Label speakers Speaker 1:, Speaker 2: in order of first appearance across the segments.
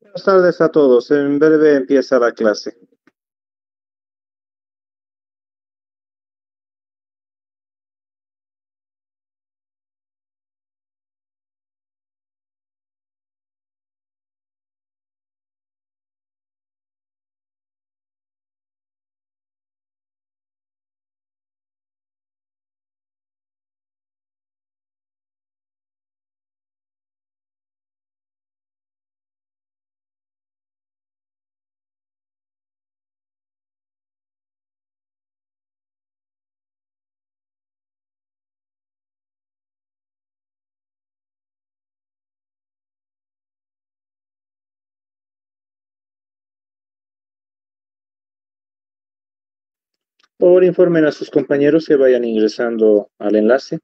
Speaker 1: Buenas tardes a todos. En breve empieza la clase. Por favor, informen a sus compañeros que vayan ingresando al enlace.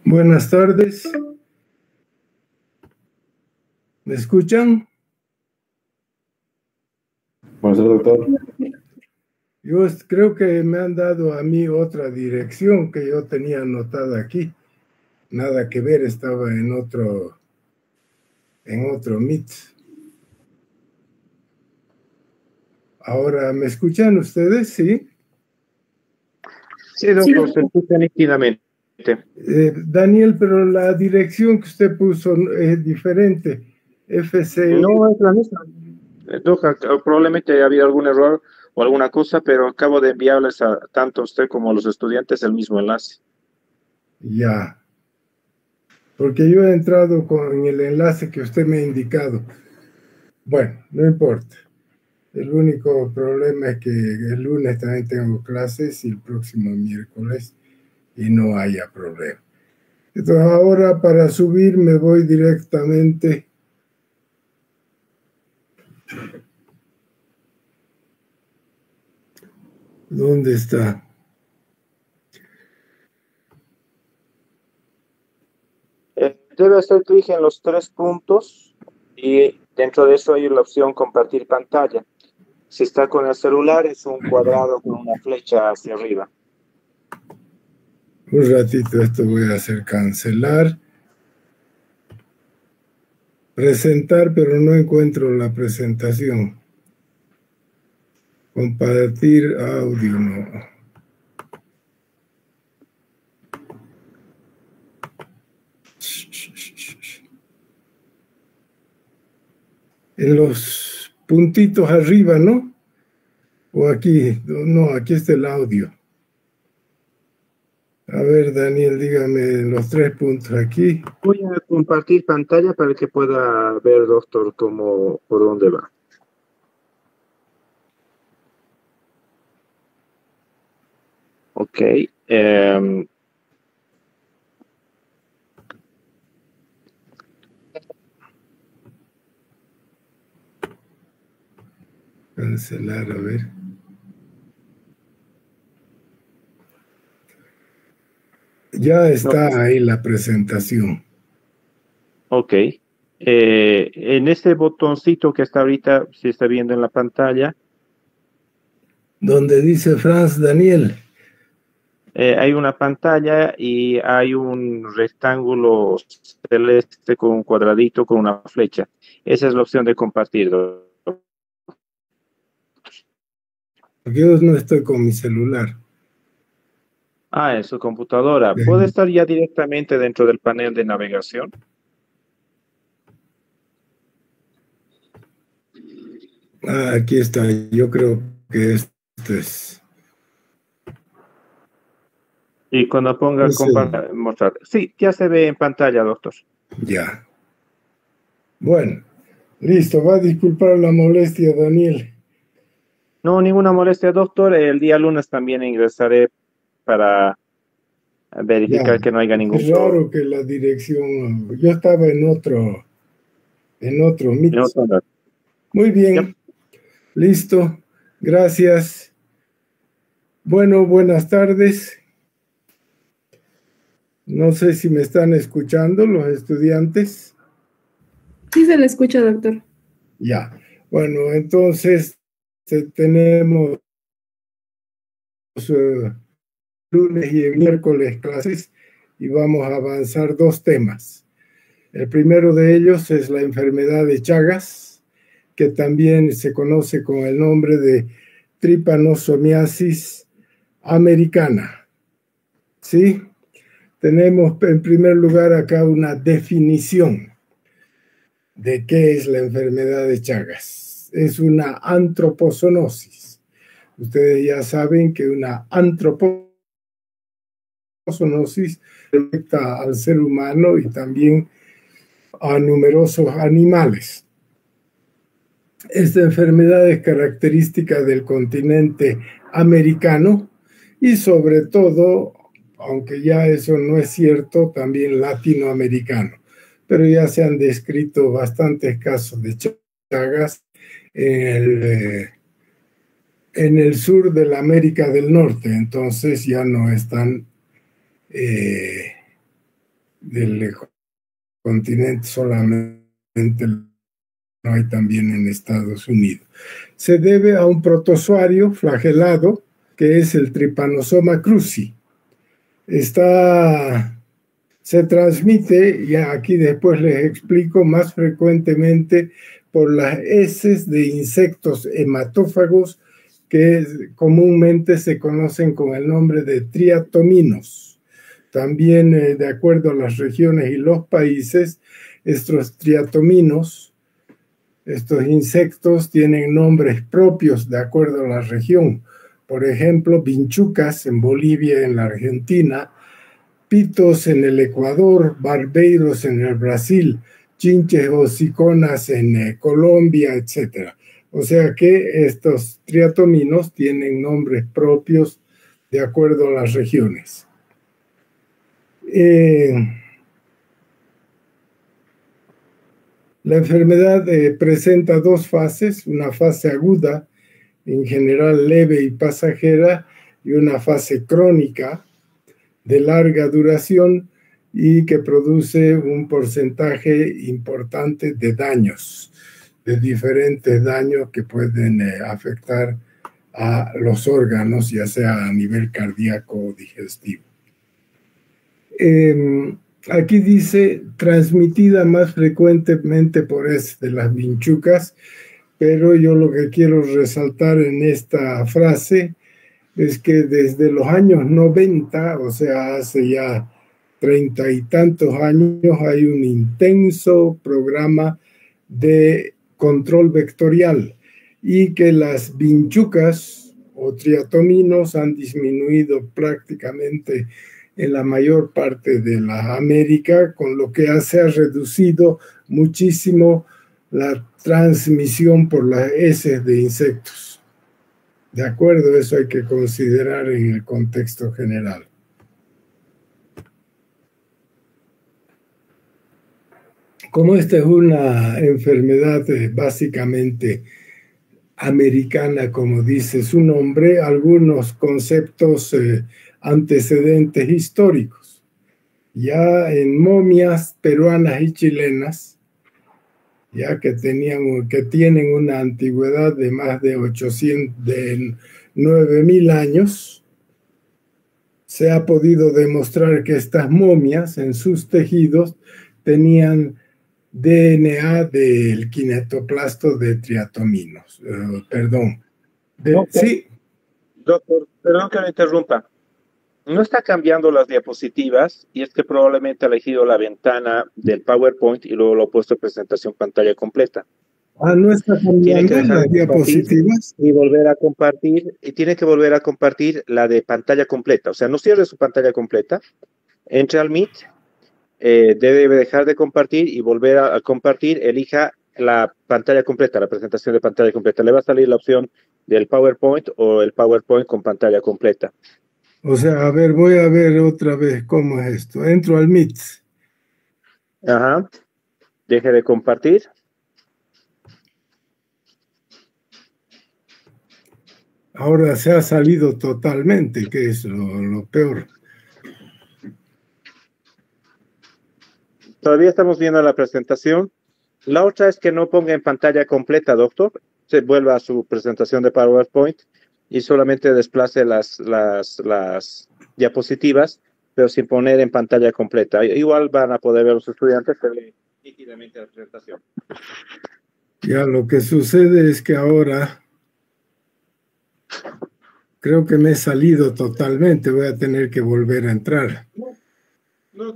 Speaker 2: Buenas tardes. ¿Me escuchan?
Speaker 3: Buenas tardes, doctor.
Speaker 2: Yo creo que me han dado a mí otra dirección que yo tenía anotada aquí. Nada que ver, estaba en otro Meet. Ahora, ¿me escuchan ustedes? ¿Sí?
Speaker 1: Sí, doctor, se escucha nítidamente.
Speaker 2: Daniel, pero la dirección que usted puso es diferente. FC.
Speaker 1: No es la misma. Doctor, probablemente haya habido algún error o alguna cosa, pero acabo de enviarles tanto a usted como a los estudiantes el mismo enlace.
Speaker 2: Ya. Porque yo he entrado con el enlace que usted me ha indicado. Bueno, no importa. El único problema es que el lunes también tengo clases y el próximo miércoles y no haya problema. Entonces ahora para subir me voy directamente. ¿Dónde está?
Speaker 1: Debe hacer clic en los 3 puntos y dentro de eso hay la opción compartir pantalla. Si está con el celular es un cuadrado con una flecha hacia arriba.
Speaker 2: Un ratito esto voy a hacer cancelar. Presentar, pero no encuentro la presentación. Compartir audio, no. En los puntitos arriba, ¿no? O aquí, no, aquí está el audio. A ver, Daniel, dígame los 3 puntos aquí.
Speaker 1: Voy a compartir pantalla para que pueda ver, doctor, por dónde va. Ok.
Speaker 2: Cancelar, a ver. Ya está ahí la presentación.
Speaker 1: Ok. En ese botoncito que está ahorita, se está viendo en la pantalla.
Speaker 2: Donde dice Franz Daniel.
Speaker 1: Hay una pantalla y hay un rectángulo celeste con un cuadradito con una flecha. Esa es la opción de compartir.
Speaker 2: Porque yo no estoy con mi celular.
Speaker 1: En su computadora. ¿Puede estar ya directamente dentro del panel de navegación?
Speaker 2: Aquí está. Yo creo que esto es.
Speaker 1: Y cuando ponga
Speaker 2: Es
Speaker 1: mostrar. Sí, ya se ve en pantalla, doctor.
Speaker 2: ya. Bueno, listo. Va a disculpar la molestia, Daniel.
Speaker 1: No, ninguna molestia, doctor. El día lunes también ingresaré para
Speaker 2: Ya.
Speaker 1: verificar que no haya ningún
Speaker 2: Es
Speaker 1: problema.
Speaker 2: raro que la dirección. Yo estaba en otro meet. Muy
Speaker 1: Ya.
Speaker 2: bien. Listo. Gracias. Bueno, buenas tardes. No sé si me están escuchando los estudiantes.
Speaker 3: Sí, se le escucha, doctor.
Speaker 2: Ya. Bueno, entonces tenemos lunes y miércoles clases y vamos a avanzar dos temas. El primero de ellos es la enfermedad de Chagas, que también se conoce con el nombre de tripanosomiasis americana. ¿Sí? Tenemos en primer lugar acá una definición de qué es la enfermedad de Chagas. Es una antropozoonosis. Ustedes ya saben que una antropozoonosis afecta al ser humano y también a numerosos animales. Esta enfermedad es característica del continente americano y sobre todo, aunque ya eso no es cierto, también latinoamericano. Pero ya se han descrito bastantes casos de Chagas en el sur de la América del Norte, entonces ya no están del continente solamente, no hay también en Estados Unidos. Se debe a un protozoario flagelado que es el Trypanosoma cruzi. Se transmite, y aquí después les explico, más frecuentemente por las heces de insectos hematófagos que comúnmente se conocen con el nombre de triatominos. También, de acuerdo a las regiones y los países, estos triatominos, estos insectos tienen nombres propios de acuerdo a la región. Por ejemplo, vinchucas en Bolivia y en la Argentina, pitos en el Ecuador, barbeiros en el Brasil, chinches o ciconas en Colombia, etc. O sea que estos triatominos tienen nombres propios de acuerdo a las regiones. La enfermedad presenta dos fases, una fase aguda, en general leve y pasajera, y una fase crónica de larga duración y que produce un porcentaje importante de daños, de diferentes daños que pueden afectar a los órganos, ya sea a nivel cardíaco o digestivo. Aquí dice transmitida más frecuentemente por de las vinchucas, pero yo lo que quiero resaltar en esta frase es que desde los años 90, o sea, hace ya 30 y tantos años, hay un intenso programa de control vectorial y que las vinchucas o triatominos han disminuido prácticamente en la mayor parte de la América, con lo que se ha reducido muchísimo la transmisión por las heces de insectos. De acuerdo, eso hay que considerar en el contexto general. Como esta es una enfermedad básicamente americana, como dice su nombre, algunos conceptos antecedentes históricos. Ya en momias peruanas y chilenas, ya que tienen una antigüedad de más de 9.000 años, se ha podido demostrar que estas momias en sus tejidos tenían DNA del kinetoplasto de triatominos. Perdón. Sí.
Speaker 1: Doctor, perdón que me interrumpa. No está cambiando las diapositivas y es que probablemente ha elegido la ventana del PowerPoint y luego lo ha puesto en presentación pantalla completa.
Speaker 2: no está
Speaker 1: Tiene que
Speaker 2: cambiando
Speaker 1: dejar
Speaker 2: las
Speaker 1: de compartir
Speaker 2: diapositivas.
Speaker 1: y volver a compartir, y tiene que volver a compartir la de pantalla completa. O sea, no cierre su pantalla completa, entre al Meet, debe dejar de compartir y volver a compartir, elija la pantalla completa, la presentación de pantalla completa. Le va a salir la opción del PowerPoint o el PowerPoint con pantalla completa.
Speaker 2: O sea, a ver, voy a ver otra vez cómo es esto. Entro al Meet.
Speaker 1: Ajá. Deje de compartir.
Speaker 2: Ahora se ha salido totalmente, que es lo peor.
Speaker 1: Todavía estamos viendo la presentación. La otra es que no ponga en pantalla completa, doctor. Se vuelva a su presentación de PowerPoint y solamente desplace las diapositivas, pero sin poner en pantalla completa. Igual van a poder ver los estudiantes nítidamente la presentación.
Speaker 2: Ya lo que sucede es que ahora creo que me he salido totalmente. Voy a tener que volver a entrar.
Speaker 1: No.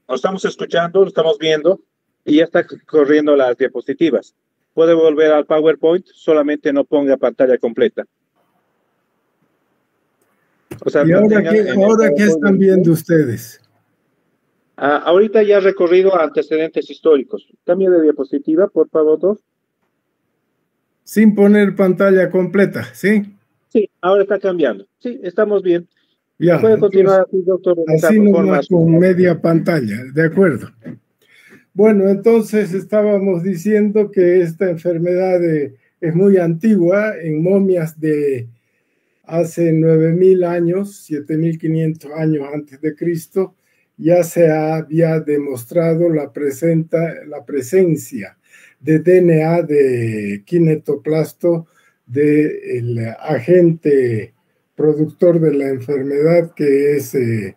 Speaker 1: Lo estamos escuchando, lo estamos viendo y ya está corriendo las diapositivas. Puede volver al PowerPoint, solamente no ponga pantalla completa. O sea,
Speaker 2: ¿Y ahora qué están viendo ustedes?
Speaker 1: Ahorita ya ha recorrido antecedentes históricos. Cambio de diapositiva, por favor, dos.
Speaker 2: Sin poner pantalla completa, ¿sí?
Speaker 1: Sí, ahora está cambiando. Sí, estamos bien.
Speaker 2: Ya.
Speaker 1: Puede continuar así, doctor.
Speaker 2: Así nomás con media pantalla, de acuerdo. Bueno, entonces estábamos diciendo que esta enfermedad es muy antigua, en momias de hace 9.000 años, 7.500 años antes de Cristo, ya se había demostrado la presencia de DNA de kinetoplasto del agente productor de la enfermedad, que es el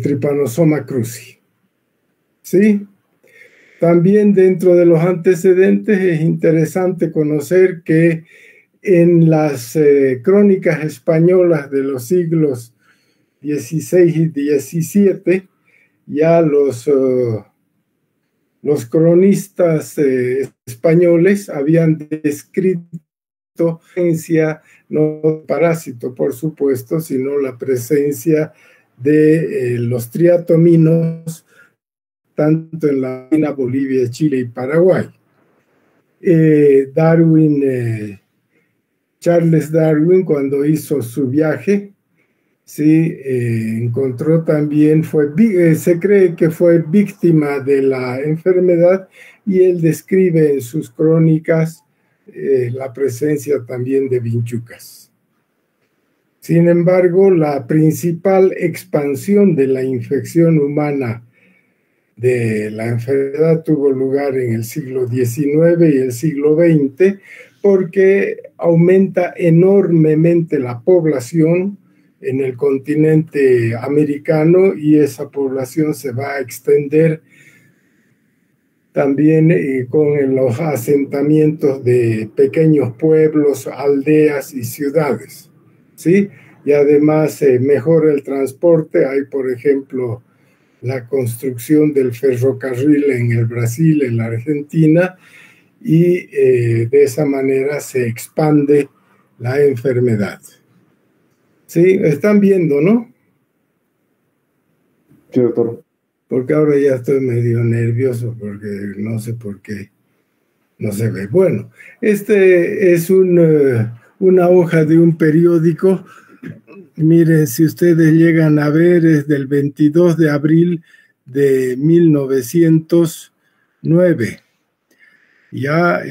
Speaker 2: Trypanosoma cruzi. ¿Sí? También dentro de los antecedentes es interesante conocer que en las crónicas españolas de los siglos XVI y XVII, ya los cronistas españoles habían descrito presencia, no parásito por supuesto, sino la presencia de los triatominos tanto en la Argentina, Bolivia, Chile y Paraguay. Charles Darwin, cuando hizo su viaje, sí, encontró también, se cree que fue víctima de la enfermedad y él describe en sus crónicas la presencia también de vinchucas. Sin embargo, la principal expansión de la infección humana de la enfermedad tuvo lugar en el siglo XIX y el siglo XX porque aumenta enormemente la población en el continente americano y esa población se va a extender también con los asentamientos de pequeños pueblos, aldeas y ciudades, ¿sí? Y además mejora el transporte. Hay, por ejemplo, la construcción del ferrocarril en el Brasil, en la Argentina, y de esa manera se expande la enfermedad. Sí, están viendo, ¿no?
Speaker 4: Sí, doctor.
Speaker 2: Porque ahora ya estoy medio nervioso porque no sé por qué no se ve. Bueno, este es una hoja de un periódico. Miren, si ustedes llegan a ver, es del 22 de abril de 1909. Ya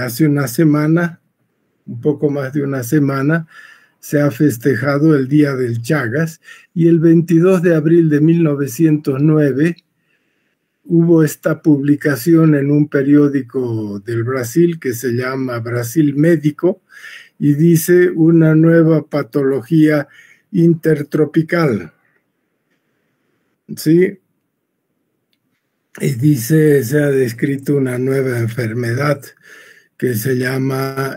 Speaker 2: hace una semana, un poco más de una semana, se ha festejado el Día del Chagas y el 22 de abril de 1909 hubo esta publicación en un periódico del Brasil que se llama Brasil Médico y dice una nueva patología intertropical. ¿Sí? Y dice, se ha descrito una nueva enfermedad que se llama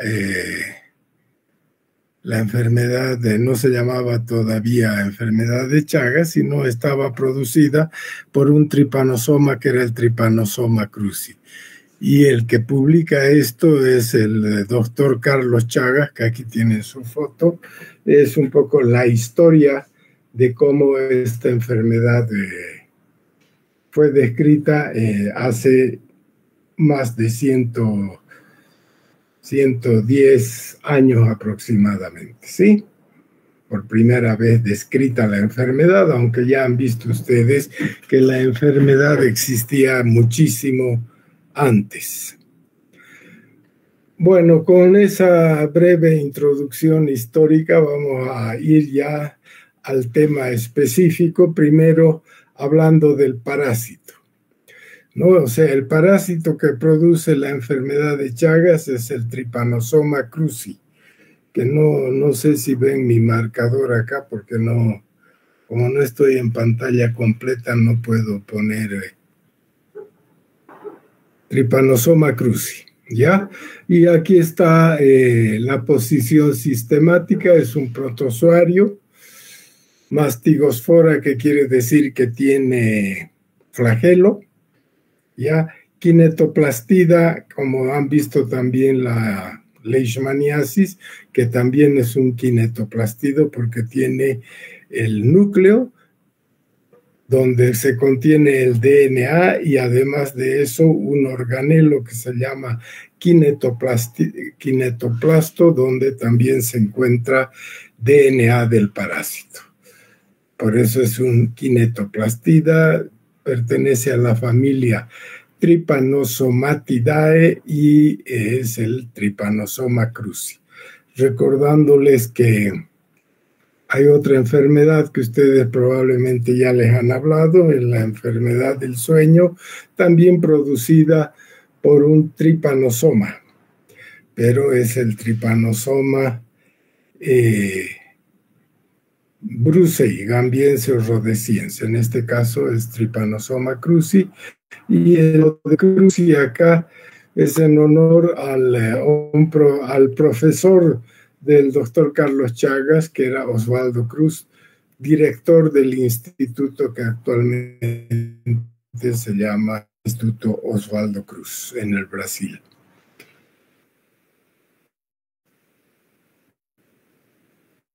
Speaker 2: La enfermedad no se llamaba todavía enfermedad de Chagas, sino estaba producida por un tripanosoma que era el Trypanosoma cruzi. Y el que publica esto es el doctor Carlos Chagas, que aquí tiene su foto. Es un poco la historia de cómo esta enfermedad fue descrita hace más de 110 años aproximadamente, ¿sí? Por primera vez descrita la enfermedad, aunque ya han visto ustedes que la enfermedad existía muchísimo antes. Bueno, con esa breve introducción histórica vamos a ir ya al tema específico, primero hablando del parásito, ¿no? O sea, el parásito que produce la enfermedad de Chagas es el Trypanosoma cruzi, que no sé si ven mi marcador acá, porque como no estoy en pantalla completa, no puedo poner Trypanosoma cruzi, ¿ya? Y aquí está la posición sistemática, es un protozoario, mastigosfora, que quiere decir que tiene flagelo, ¿ya? Kinetoplastida, como han visto también la leishmaniasis, que también es un kinetoplastido porque tiene el núcleo donde se contiene el DNA y además de eso un organelo que se llama kinetoplasto, donde también se encuentra DNA del parásito. Por eso es un kinetoplastida, pertenece a la familia Trypanosomatidae y es el Trypanosoma cruzi. Recordándoles que hay otra enfermedad que ustedes probablemente ya les han hablado, es la enfermedad del sueño, también producida por un trypanosoma, pero es el Trypanosoma brucei, gambiense o rhodesiense. En este caso es Trypanosoma cruzi, y el de cruzi acá es en honor al profesor del doctor Carlos Chagas, que era Osvaldo Cruz, director del instituto que actualmente se llama Instituto Osvaldo Cruz en el Brasil.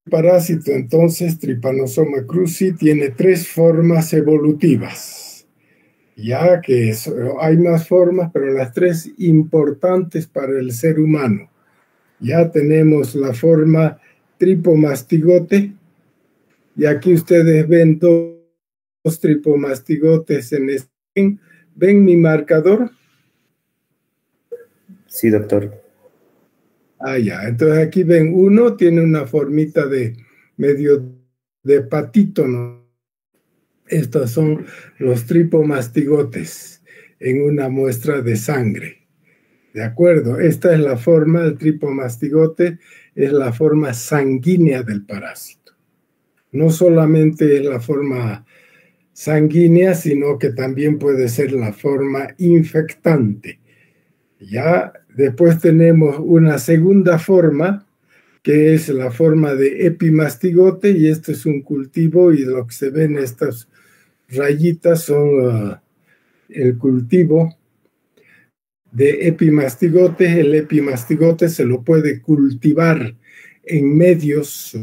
Speaker 2: El parásito, entonces, Trypanosoma cruzi, tiene 3 formas evolutivas, ya que hay más formas, pero las 3 importantes para el ser humano. Ya tenemos la forma tripomastigote, y aquí ustedes ven dos tripomastigotes en este. ¿Ven mi marcador?
Speaker 4: Sí, doctor.
Speaker 2: Ah, ya. Entonces aquí ven, uno tiene una formita de medio de patito, ¿no? Estos son los tripomastigotes en una muestra de sangre. ¿De acuerdo? Esta es la forma del tripomastigote, es la forma sanguínea del parásito. No solamente es la forma sanguínea, sino que también puede ser la forma infectante. Ya después tenemos una segunda forma, que es la forma de epimastigote, y esto es un cultivo, y lo que se ven estas rayitas son el cultivo de epimastigote. El epimastigote se lo puede cultivar en medios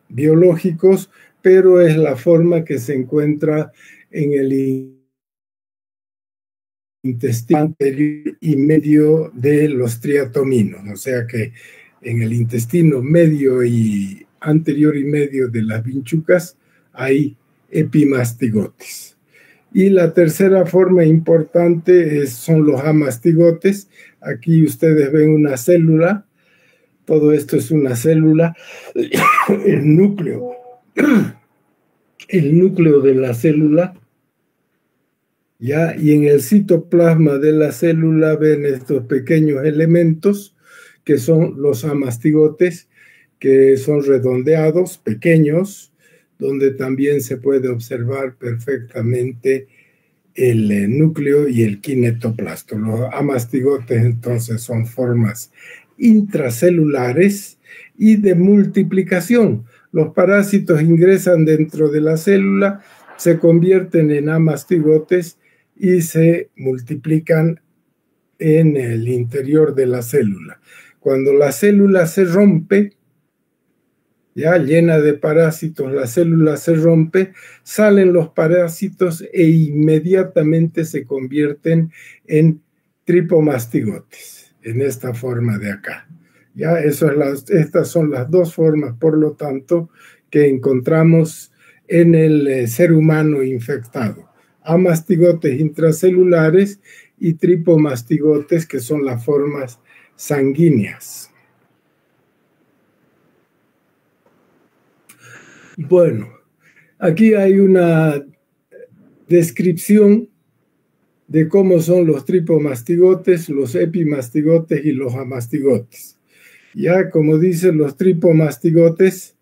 Speaker 2: biológicos, pero es la forma que se encuentra en el intestino anterior y medio de los triatominos, o sea que en el intestino medio y anterior y medio de las vinchucas hay epimastigotes. Y la tercera forma importante son los amastigotes. Aquí ustedes ven una célula, todo esto es una célula, el núcleo de la célula, ¿ya? Y en el citoplasma de la célula ven estos pequeños elementos que son los amastigotes, que son redondeados, pequeños, donde también se puede observar perfectamente el núcleo y el kinetoplasto. Los amastigotes entonces son formas intracelulares y de multiplicación. Los parásitos ingresan dentro de la célula, se convierten en amastigotes y se multiplican en el interior de la célula. Cuando la célula se rompe, ya llena de parásitos, la célula se rompe, salen los parásitos e inmediatamente se convierten en tripomastigotes, en esta forma de acá. Ya, estas son las dos formas, por lo tanto, que encontramos en el ser humano infectado. Amastigotes intracelulares y tripomastigotes, que son las formas sanguíneas. Bueno, aquí hay una descripción de cómo son los tripomastigotes, los epimastigotes y los amastigotes. Ya, como dicen, los tripomastigotes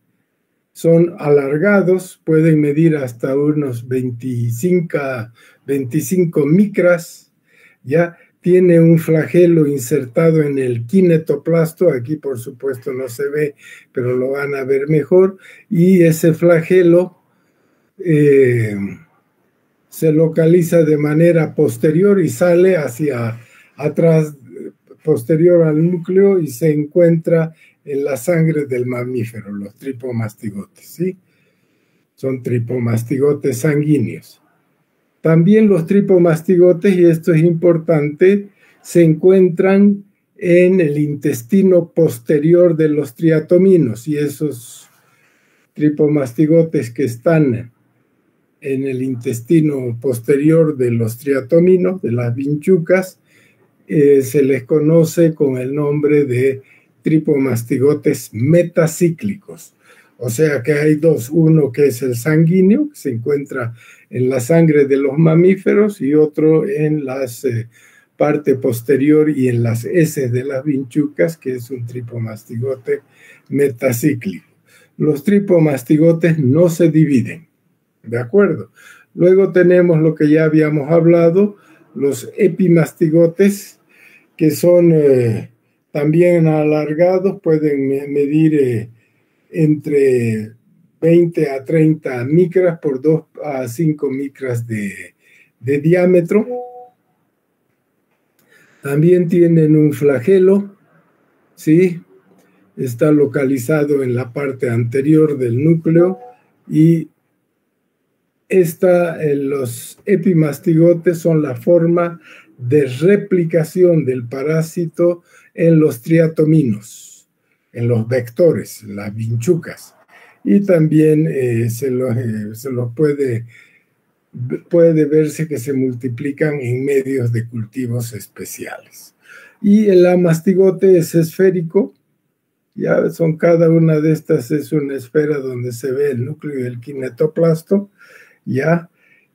Speaker 2: son alargados, pueden medir hasta unos 25 micras, ya. Tiene un flagelo insertado en el kinetoplasto, aquí por supuesto no se ve, pero lo van a ver mejor, y ese flagelo se localiza de manera posterior y sale hacia atrás, posterior al núcleo, y se encuentra en la sangre del mamífero, los tripomastigotes, ¿sí? Son tripomastigotes sanguíneos. También los tripomastigotes, y esto es importante, se encuentran en el intestino posterior de los triatominos, y esos tripomastigotes que están en el intestino posterior de los triatominos, de las vinchucas, se les conoce con el nombre de tripomastigotes metacíclicos. O sea que hay dos, uno que es el sanguíneo, que se encuentra en la sangre de los mamíferos, y otro en la parte posterior y en las heces de las vinchucas, que es un tripomastigote metacíclico. Los tripomastigotes no se dividen, ¿de acuerdo? Luego tenemos lo que ya habíamos hablado, los epimastigotes, que son también alargados, pueden medir entre 20 a 30 micras por 2 a 5 micras de diámetro. También tienen un flagelo, ¿sí? Está localizado en la parte anterior del núcleo, y los epimastigotes son la forma de replicación del parásito en los triatominos, en los vectores, las vinchucas. Y también se los puede verse que se multiplican en medios de cultivos especiales. Y el amastigote es esférico, ya son, cada una de estas es una esfera donde se ve el núcleo del kinetoplasto, ya.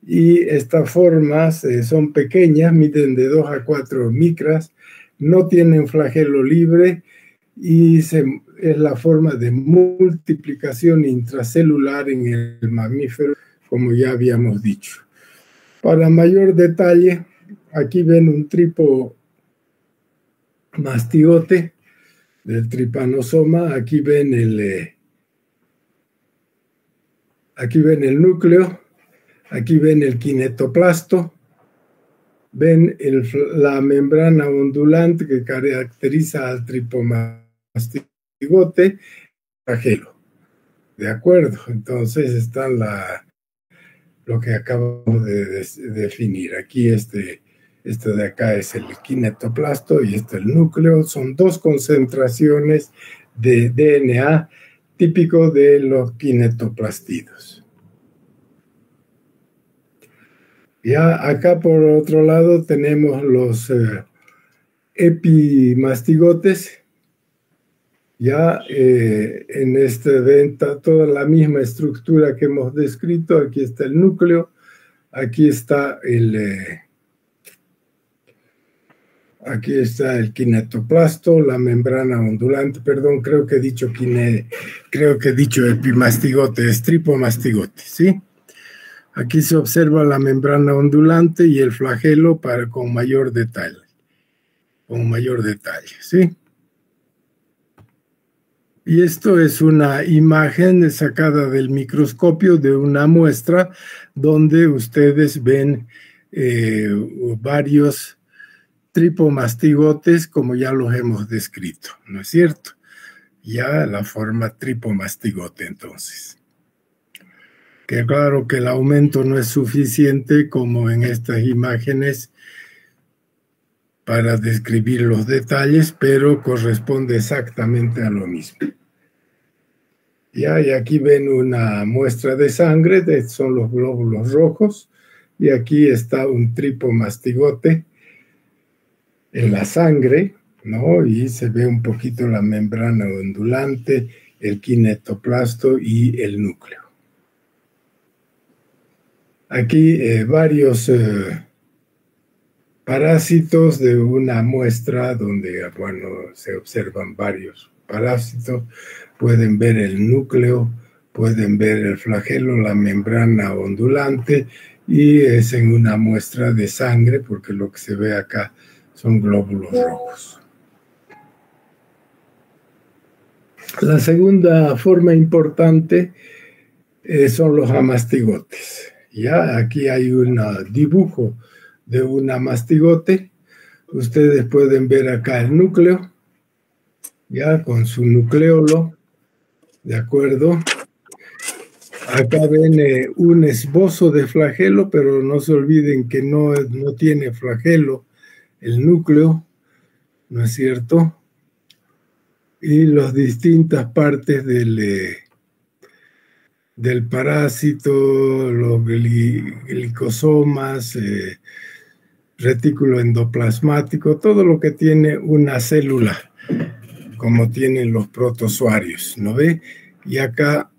Speaker 2: Y estas formas son pequeñas, miden de 2 a 4 micras, no tienen flagelo libre, y es la forma de multiplicación intracelular en el mamífero, como ya habíamos dicho. Para mayor detalle, aquí ven un tripomastigote del tripanosoma, aquí ven el núcleo, aquí ven el kinetoplasto, ven la membrana ondulante que caracteriza al tripomastigote, flagelo. ¿De acuerdo? Entonces están lo que acabamos de definir. Aquí este de acá es el kinetoplasto y el núcleo. Son dos concentraciones de DNA típico de los kinetoplastidos. Ya acá por otro lado tenemos los epimastigotes. Ya en esta venta toda la misma estructura que hemos descrito. Aquí está el núcleo, aquí está el kinetoplasto, la membrana ondulante, perdón, creo que he dicho epimastigote, es tripomastigote, ¿sí? Aquí se observa la membrana ondulante y el flagelo con mayor detalle, ¿sí? Y esto es una imagen sacada del microscopio de una muestra donde ustedes ven varios tripomastigotes como ya los hemos descrito, ¿no es cierto? Ya la forma tripomastigote entonces. Que claro que el aumento no es suficiente como en estas imágenes para describir los detalles, pero corresponde exactamente a lo mismo. Ya, y aquí ven una muestra de sangre, son los glóbulos rojos, y aquí está un tripomastigote en la sangre, ¿no? Y se ve un poquito la membrana ondulante, el kinetoplasto y el núcleo. Aquí varios parásitos de una muestra donde, bueno, se observan varios parásitos. Pueden ver el núcleo, pueden ver el flagelo, la membrana ondulante, y es en una muestra de sangre, porque lo que se ve acá son glóbulos rojos. La segunda forma importante son los amastigotes. Ya aquí hay un dibujo de un amastigote. Ustedes pueden ver acá el núcleo, ya con su nucleolo, ¿de acuerdo? Acá ven un esbozo de flagelo, pero no se olviden que no tiene flagelo el núcleo, ¿no es cierto? Y las distintas partes del parásito, los glicosomas, retículo endoplasmático, todo lo que tiene una célula, como tienen los protozoarios, ¿no ve? Y acá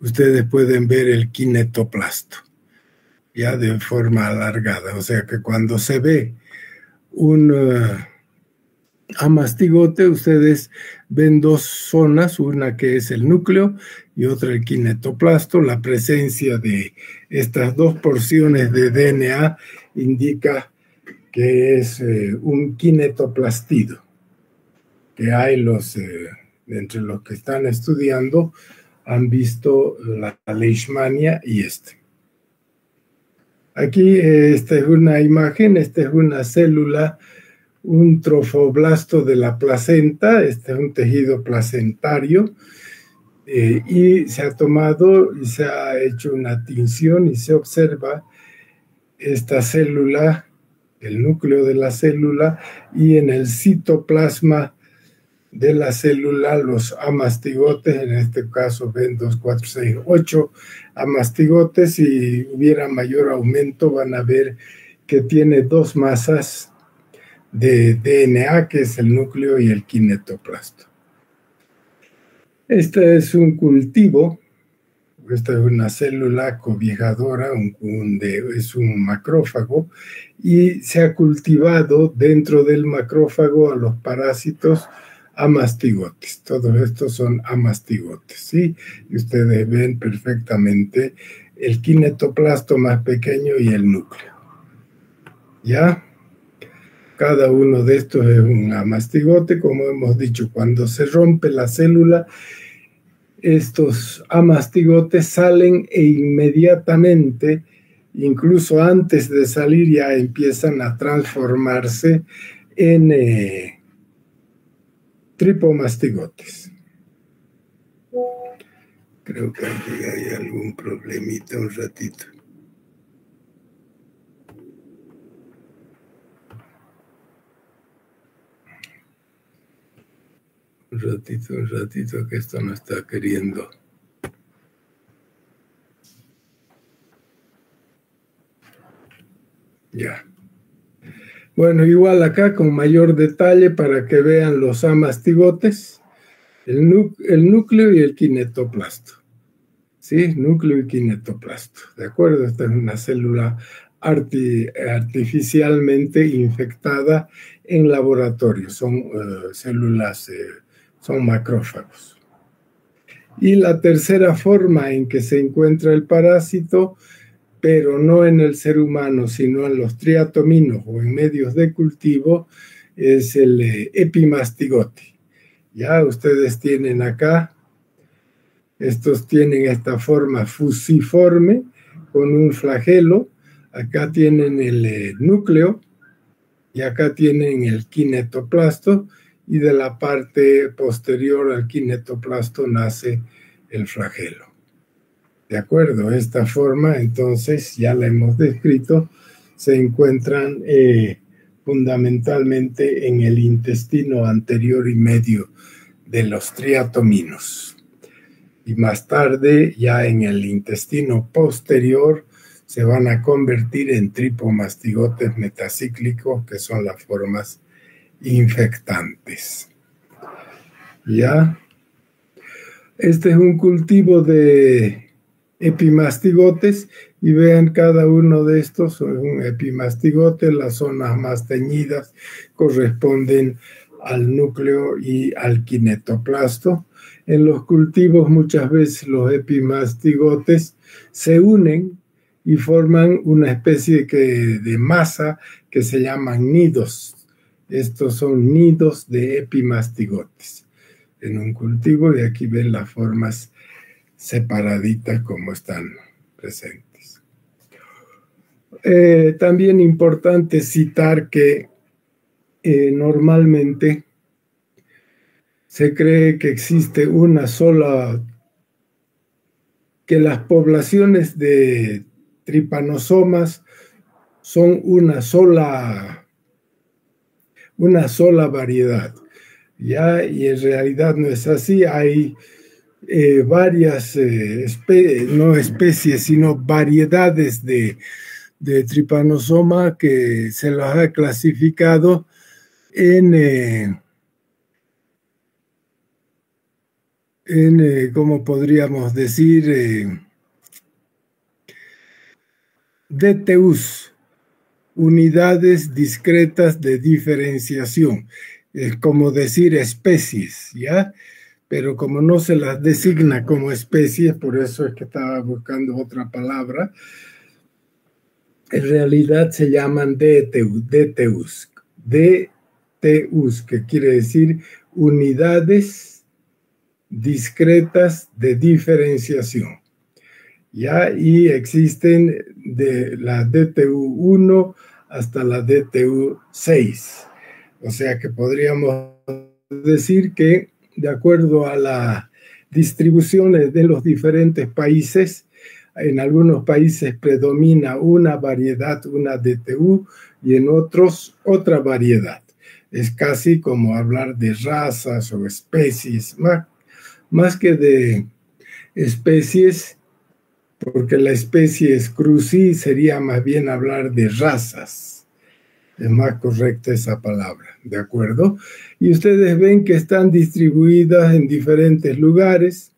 Speaker 2: ustedes pueden ver el kinetoplasto, ya de forma alargada, o sea que cuando se ve un amastigote, ustedes ven dos zonas, una que es el núcleo y otra el kinetoplasto. La presencia de estas dos porciones de DNA indica que es un kinetoplastido, que hay entre los que están estudiando han visto la leishmania y Aquí esta es una imagen, esta es una célula, un trofoblasto de la placenta, este es un tejido placentario, y se ha tomado y se ha hecho una tinción y se observa esta célula, el núcleo de la célula, y en el citoplasma de la célula los amastigotes, en este caso ven 2, 4, 6, 8 amastigotes. Si hubiera mayor aumento van a ver que tiene dos masas de DNA, que es el núcleo y el kinetoplasto. Este es un cultivo, esta es una célula cobijadora, es un macrófago, y se ha cultivado dentro del macrófago a los parásitos amastigotes. Todos estos son amastigotes, ¿sí? Y ustedes ven perfectamente el kinetoplasto más pequeño y el núcleo. ¿Ya? Cada uno de estos es un amastigote. Como hemos dicho, cuando se rompe la célula, estos amastigotes salen e inmediatamente, incluso antes de salir, ya empiezan a transformarse en tripomastigotes. Creo que aquí hay algún problemita, un ratito. Un ratito, que esto no está queriendo. Ya. Bueno, igual acá con mayor detalle para que vean los amastigotes, el núcleo y el kinetoplasto. ¿Sí? Núcleo y kinetoplasto. ¿De acuerdo? Esta es una célula artificialmente infectada en laboratorio. Son células, son macrófagos. Y la tercera forma en que se encuentra el parásito, pero no en el ser humano, sino en los triatominos o en medios de cultivo, es el epimastigote. Ya ustedes tienen acá, estos tienen esta forma fusiforme con un flagelo. Acá tienen el núcleo y acá tienen el kinetoplasto, y de la parte posterior al kinetoplasto nace el flagelo. De acuerdo, esta forma, entonces, ya la hemos descrito, se encuentran fundamentalmente en el intestino anterior y medio de los triatominos. Y más tarde, ya en el intestino posterior, se van a convertir en tripomastigotes metacíclicos, que son las formas infectantes. ¿Ya? Este es un cultivo de epimastigotes, y vean, cada uno de estos es un epimastigote. Las zonas más teñidas corresponden al núcleo y al kinetoplasto. En los cultivos muchas veces los epimastigotes se unen y forman una especie de masa que se llaman nidos. Estos son nidos de epimastigotes en un cultivo, y aquí ven las formas separaditas como están presentes. También importante citar que normalmente se cree que existe una sola, que las poblaciones de tripanosomas son una sola variedad, ¿ya? Y en realidad no es así. Hay varias no especies, sino variedades de tripanosoma que se las ha clasificado en ¿cómo podríamos decir? DTUs, unidades discretas de diferenciación. Es como decir especies, ¿ya? Pero como no se las designa como especies, por eso es que estaba buscando otra palabra, en realidad se llaman DTUs, que quiere decir unidades discretas de diferenciación. ¿Ya? Y existen de la DTU1 hasta la DTU6. O sea que podríamos decir que, de acuerdo a las distribuciones de los diferentes países, en algunos países predomina una variedad, una DTU, y en otros otra variedad. Es casi como hablar de razas o especies, más que de especies, porque la especie es crucí, sería más bien hablar de razas. Es más correcta esa palabra, ¿de acuerdo? Y ustedes ven que están distribuidas en diferentes lugares.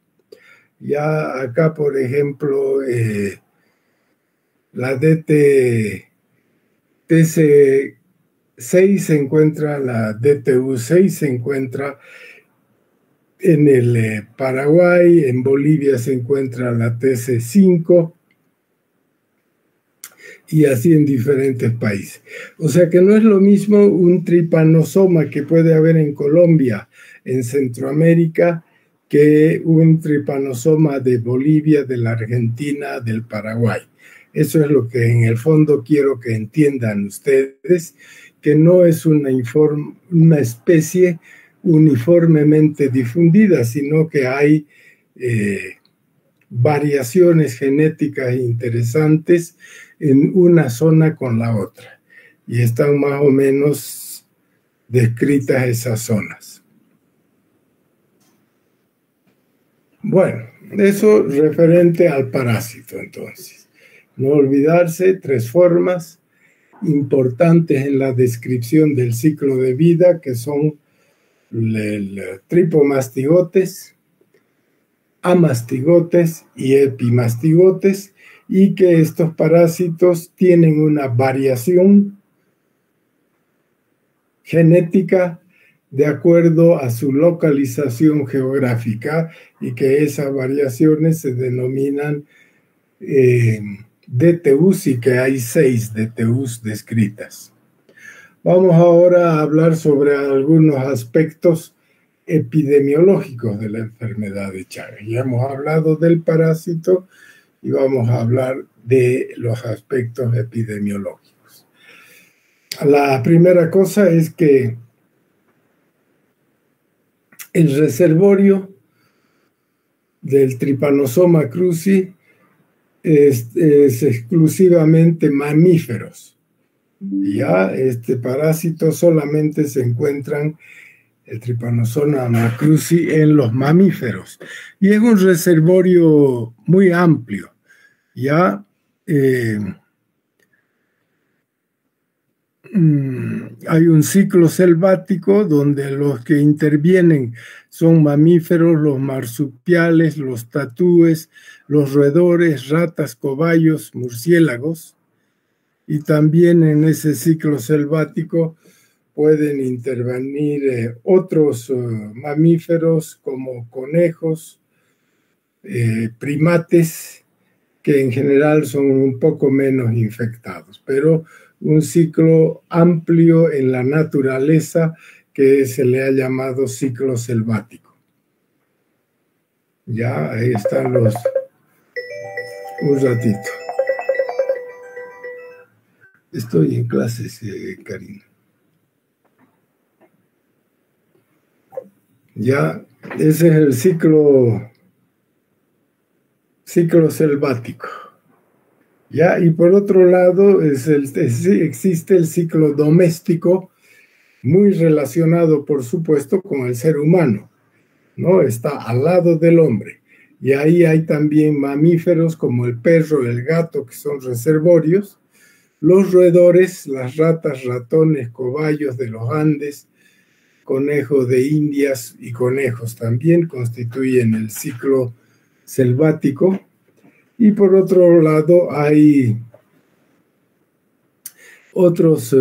Speaker 2: Ya acá, por ejemplo, la DTC6 se encuentra, la DTU6 se encuentra en el Paraguay, en Bolivia se encuentra la TC5, y así en diferentes países. O sea que no es lo mismo un tripanosoma que puede haber en Colombia, en Centroamérica, que un tripanosoma de Bolivia, de la Argentina, del Paraguay. Eso es lo que en el fondo quiero que entiendan ustedes, que no es una especie uniformemente difundida, sino que hay variaciones genéticas interesantes en una zona con la otra, y están más o menos descritas esas zonas. Bueno, eso referente al parásito. Entonces, no olvidarse, 3 formas importantes en la descripción del ciclo de vida, que son el tripomastigotes, amastigotes y epimastigotes, y que estos parásitos tienen una variación genética de acuerdo a su localización geográfica, y que esas variaciones se denominan DTUs, y que hay 6 DTUs descritas. Vamos ahora a hablar sobre algunos aspectos epidemiológicos de la enfermedad de Chagas. Ya hemos hablado del parásito y vamos a hablar de los aspectos epidemiológicos. La primera cosa es que el reservorio del Trypanosoma cruzi es exclusivamente mamíferos. Ya este parásito solamente se encuentran el Trypanosoma cruzi en los mamíferos y es un reservorio muy amplio. Ya hay un ciclo selvático donde los que intervienen son mamíferos, los marsupiales, los tatúes, los roedores, ratas, cobayos, murciélagos. Y también en ese ciclo selvático pueden intervenir otros mamíferos como conejos, primates, que en general son un poco menos infectados, pero un ciclo amplio en la naturaleza que se le ha llamado ciclo selvático. Ya, ahí están los... Un ratito. Estoy en clases, Karina. Ya, ese es el ciclo selvático. Ya, y por otro lado existe el ciclo doméstico, muy relacionado, por supuesto, con el ser humano, ¿no? Está al lado del hombre. Y ahí hay también mamíferos como el perro, el gato, que son reservorios, los roedores, las ratas, ratones, cobayos de los Andes, conejos de Indias y conejos también constituyen el ciclo selvático. Y por otro lado hay otros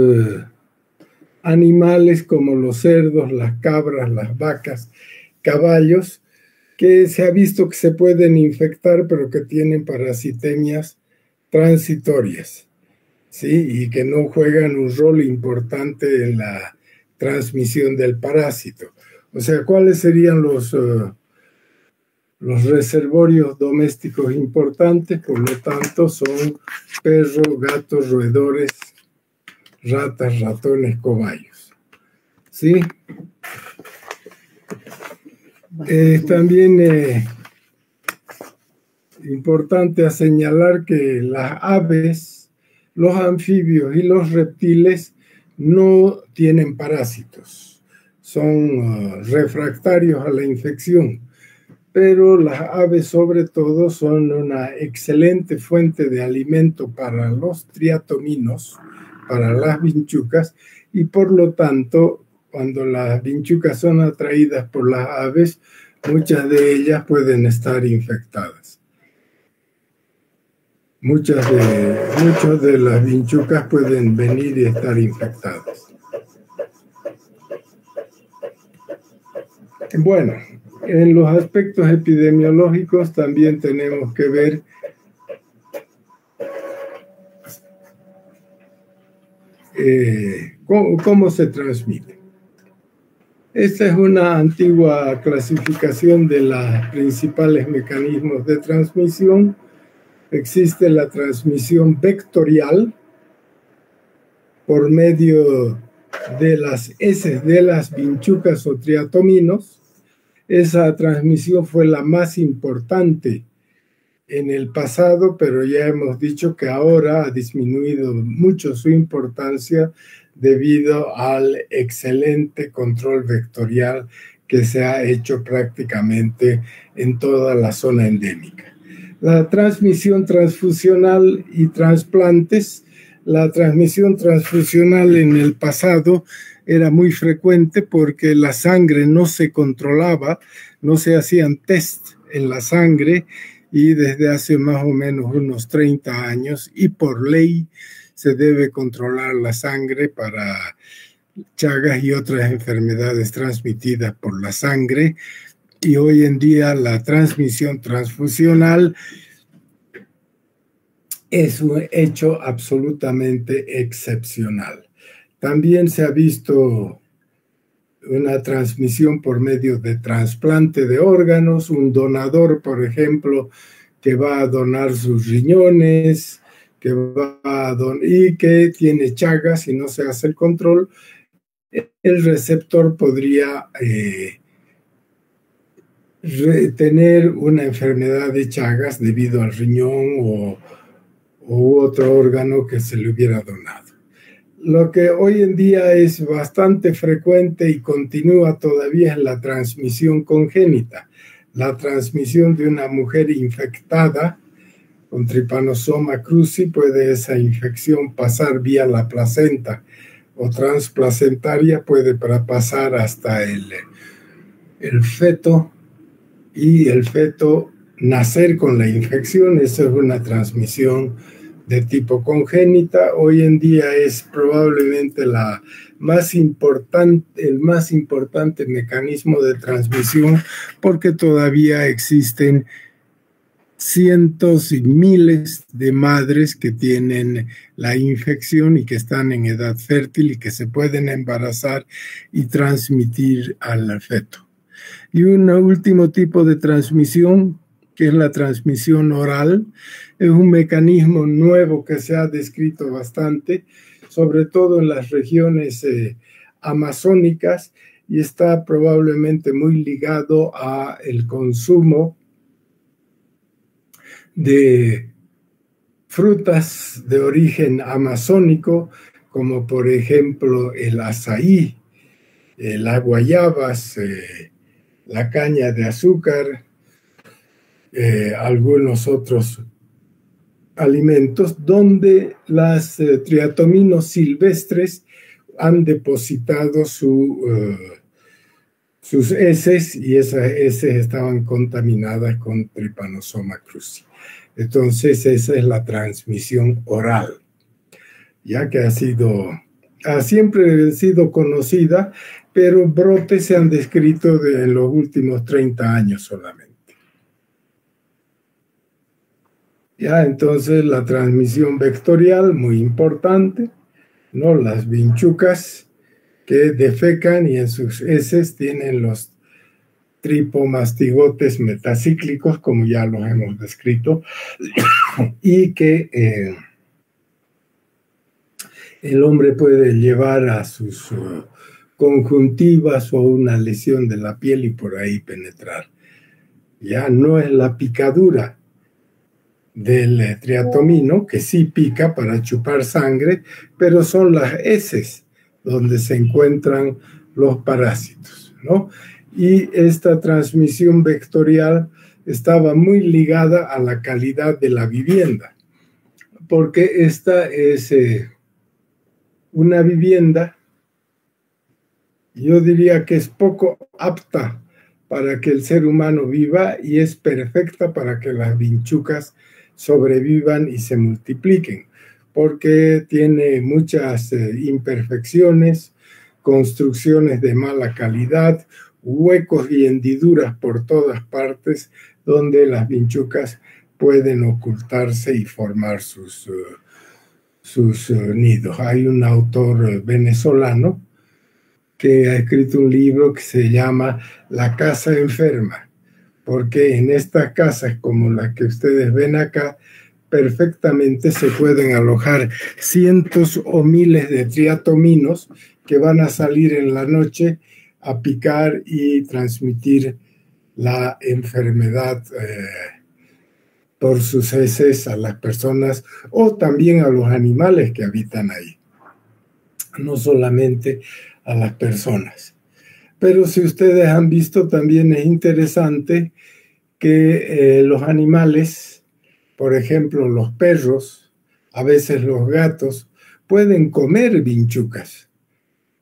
Speaker 2: animales como los cerdos, las cabras, las vacas, caballos, que se ha visto que se pueden infectar, pero que tienen parasitemias transitorias, ¿sí? Y que no juegan un rol importante en la transmisión del parásito. O sea, ¿cuáles serían los reservorios domésticos importantes? Por lo tanto, son perros, gatos, roedores, ratas, ratones, cobayos. ¿Sí? También importante a señalar que las aves, los anfibios y los reptiles no tienen parásitos, son refractarios a la infección, pero las aves sobre todo son una excelente fuente de alimento para los triatominos, para las vinchucas, y por lo tanto, cuando las vinchucas son atraídas por las aves, muchas de ellas pueden estar infectadas. Muchas de las vinchucas pueden venir y estar infectadas. Bueno, en los aspectos epidemiológicos también tenemos que ver cómo se transmite. Esta es una antigua clasificación de los principales mecanismos de transmisión. Existe la transmisión vectorial por medio de las heces de las vinchucas o triatominos. Esa transmisión fue la más importante en el pasado, pero ya hemos dicho que ahora ha disminuido mucho su importancia debido al excelente control vectorial que se ha hecho prácticamente en toda la zona endémica. La transmisión transfusional y trasplantes. La transmisión transfusional en el pasado era muy frecuente porque la sangre no se controlaba, no se hacían test en la sangre, y desde hace más o menos unos 30 años, y por ley se debe controlar la sangre para Chagas y otras enfermedades transmitidas por la sangre. Y hoy en día la transmisión transfusional es un hecho absolutamente excepcional. También se ha visto una transmisión por medio de trasplante de órganos, un donador, por ejemplo, que va a donar sus riñones, y que tiene chagas y no se hace el control, el receptor podría tener una enfermedad de Chagas debido al riñón u otro órgano que se le hubiera donado. Lo que hoy en día es bastante frecuente y continúa todavía es la transmisión congénita, la transmisión de una mujer infectada con Trypanosoma cruzi. Puede esa infección pasar vía la placenta o transplacentaria, puede pasar hasta el feto, y el feto nacer con la infección. Eso es una transmisión de tipo congénita. Hoy en día es probablemente el más importante mecanismo de transmisión, porque todavía existen cientos y miles de madres que tienen la infección y que están en edad fértil y que se pueden embarazar y transmitir al feto. Y un último tipo de transmisión, que es la transmisión oral, es un mecanismo nuevo que se ha descrito bastante, sobre todo en las regiones amazónicas, y está probablemente muy ligado a el consumo de frutas de origen amazónico, como por ejemplo el azaí, las guayabas, la caña de azúcar, algunos otros alimentos, donde las triatominos silvestres han depositado sus heces, y esas heces estaban contaminadas con Trypanosoma cruzi. Entonces esa es la transmisión oral, ya que ha siempre sido conocida, pero brotes se han descrito en los últimos 30 años solamente. Ya, entonces la transmisión vectorial, muy importante, ¿no? Las vinchucas que defecan y en sus heces tienen los tripomastigotes metacíclicos, como ya los hemos descrito, y que el hombre puede llevar a sus conjuntivas o una lesión de la piel y por ahí penetrar. Ya no es la picadura del triatomino, que sí pica para chupar sangre, pero son las heces donde se encuentran los parásitos, ¿no? Y esta transmisión vectorial estaba muy ligada a la calidad de la vivienda, porque esta es una vivienda, yo diría que es poco apta para que el ser humano viva y es perfecta para que las vinchucas sobrevivan y se multipliquen, porque tiene muchas imperfecciones, construcciones de mala calidad, huecos y hendiduras por todas partes donde las vinchucas pueden ocultarse y formar sus nidos. Hay un autor venezolano que ha escrito un libro que se llama La casa enferma, porque en estas casas como la que ustedes ven acá, perfectamente se pueden alojar cientos o miles de triatominos que van a salir en la noche a picar y transmitir la enfermedad por sus heces a las personas o también a los animales que habitan ahí, no solamente a las personas. Pero si ustedes han visto, también es interesante que los animales, por ejemplo los perros, a veces los gatos, pueden comer vinchucas,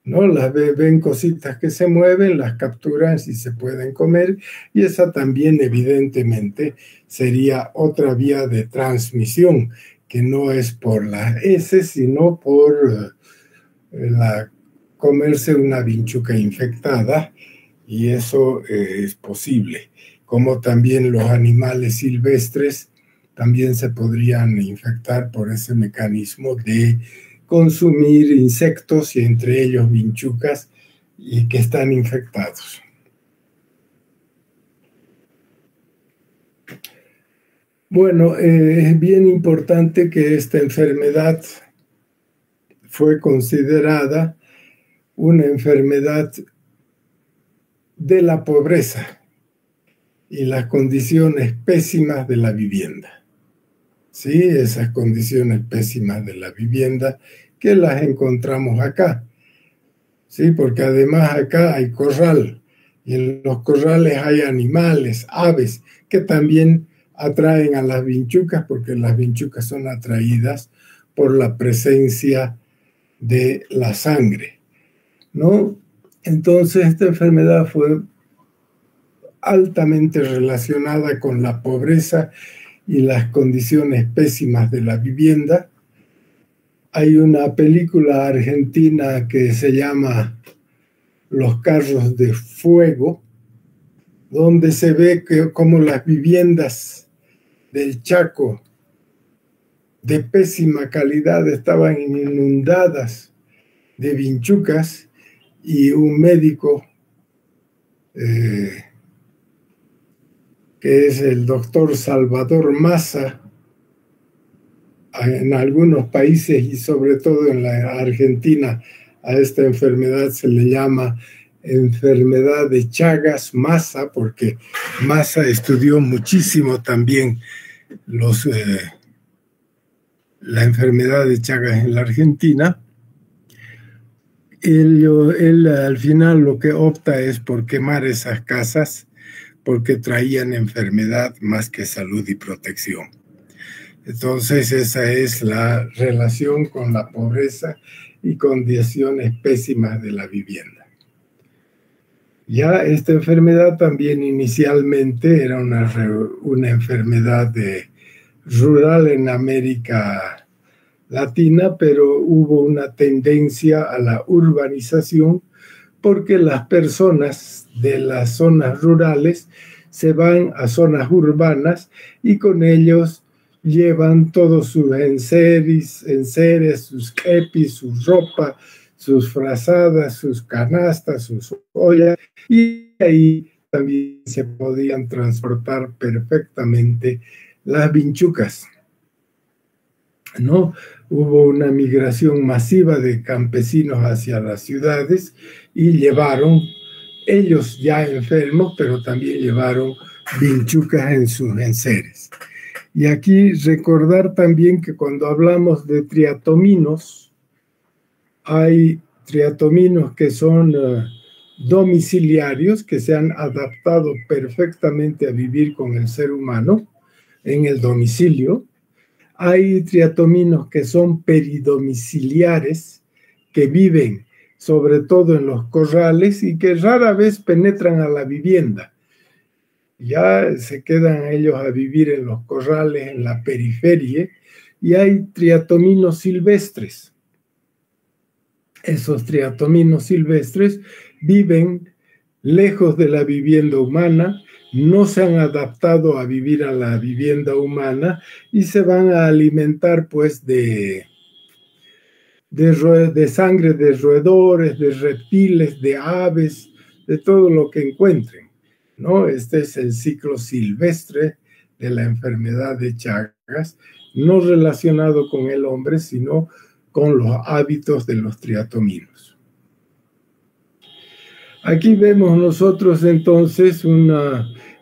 Speaker 2: ¿no? Las ven cositas que se mueven, las capturan y se pueden comer, y esa también evidentemente sería otra vía de transmisión, que no es por las heces, sino por comerse una vinchuca infectada, y eso es posible. Como también los animales silvestres también se podrían infectar por ese mecanismo de consumir insectos y entre ellos vinchucas y que están infectados. Bueno, es bien importante que esta enfermedad fue considerada una enfermedad de la pobreza y las condiciones pésimas de la vivienda. Sí, esas condiciones pésimas de la vivienda que las encontramos acá. Sí, porque además acá hay corral y en los corrales hay animales, aves, que también atraen a las vinchucas porque las vinchucas son atraídas por la presencia de la sangre, ¿no? Entonces esta enfermedad fue altamente relacionada con la pobreza y las condiciones pésimas de la vivienda. Hay una película argentina que se llama Los carros de fuego, donde se ve cómo las viviendas del Chaco de pésima calidad estaban inundadas de vinchucas y un médico que es el doctor Salvador Massa, en algunos países y sobre todo en la Argentina a esta enfermedad se le llama enfermedad de Chagas-Massa, porque Massa estudió muchísimo también la enfermedad de Chagas en la Argentina. Él al final lo que opta es por quemar esas casas porque traían enfermedad más que salud y protección. Entonces esa es la relación con la pobreza y condiciones pésimas de la vivienda. Ya esta enfermedad también inicialmente era una enfermedad rural en América Latina, pero hubo una tendencia a la urbanización porque las personas de las zonas rurales se van a zonas urbanas y con ellos llevan todos sus enseres, sus kepis, su ropa, sus frazadas, sus canastas, sus ollas, y ahí también se podían transportar perfectamente las vinchucas, ¿no? Hubo una migración masiva de campesinos hacia las ciudades y llevaron, ellos ya enfermos, pero también llevaron vinchucas en sus enseres. Y aquí recordar también que cuando hablamos de triatominos, hay triatominos que son domiciliarios, que se han adaptado perfectamente a vivir con el ser humano en el domicilio. Hay triatominos que son peridomiciliares, que viven sobre todo en los corrales y que rara vez penetran a la vivienda. Ya se quedan ellos a vivir en los corrales, en la periferia, y hay triatominos silvestres. Esos triatominos silvestres viven lejos de la vivienda humana, no se han adaptado a vivir a la vivienda humana y se van a alimentar pues de sangre de roedores, de reptiles, de aves, de todo lo que encuentren, ¿no? Este es el ciclo silvestre de la enfermedad de Chagas, no relacionado con el hombre, sino con los hábitos de los triatominos. Aquí vemos nosotros entonces un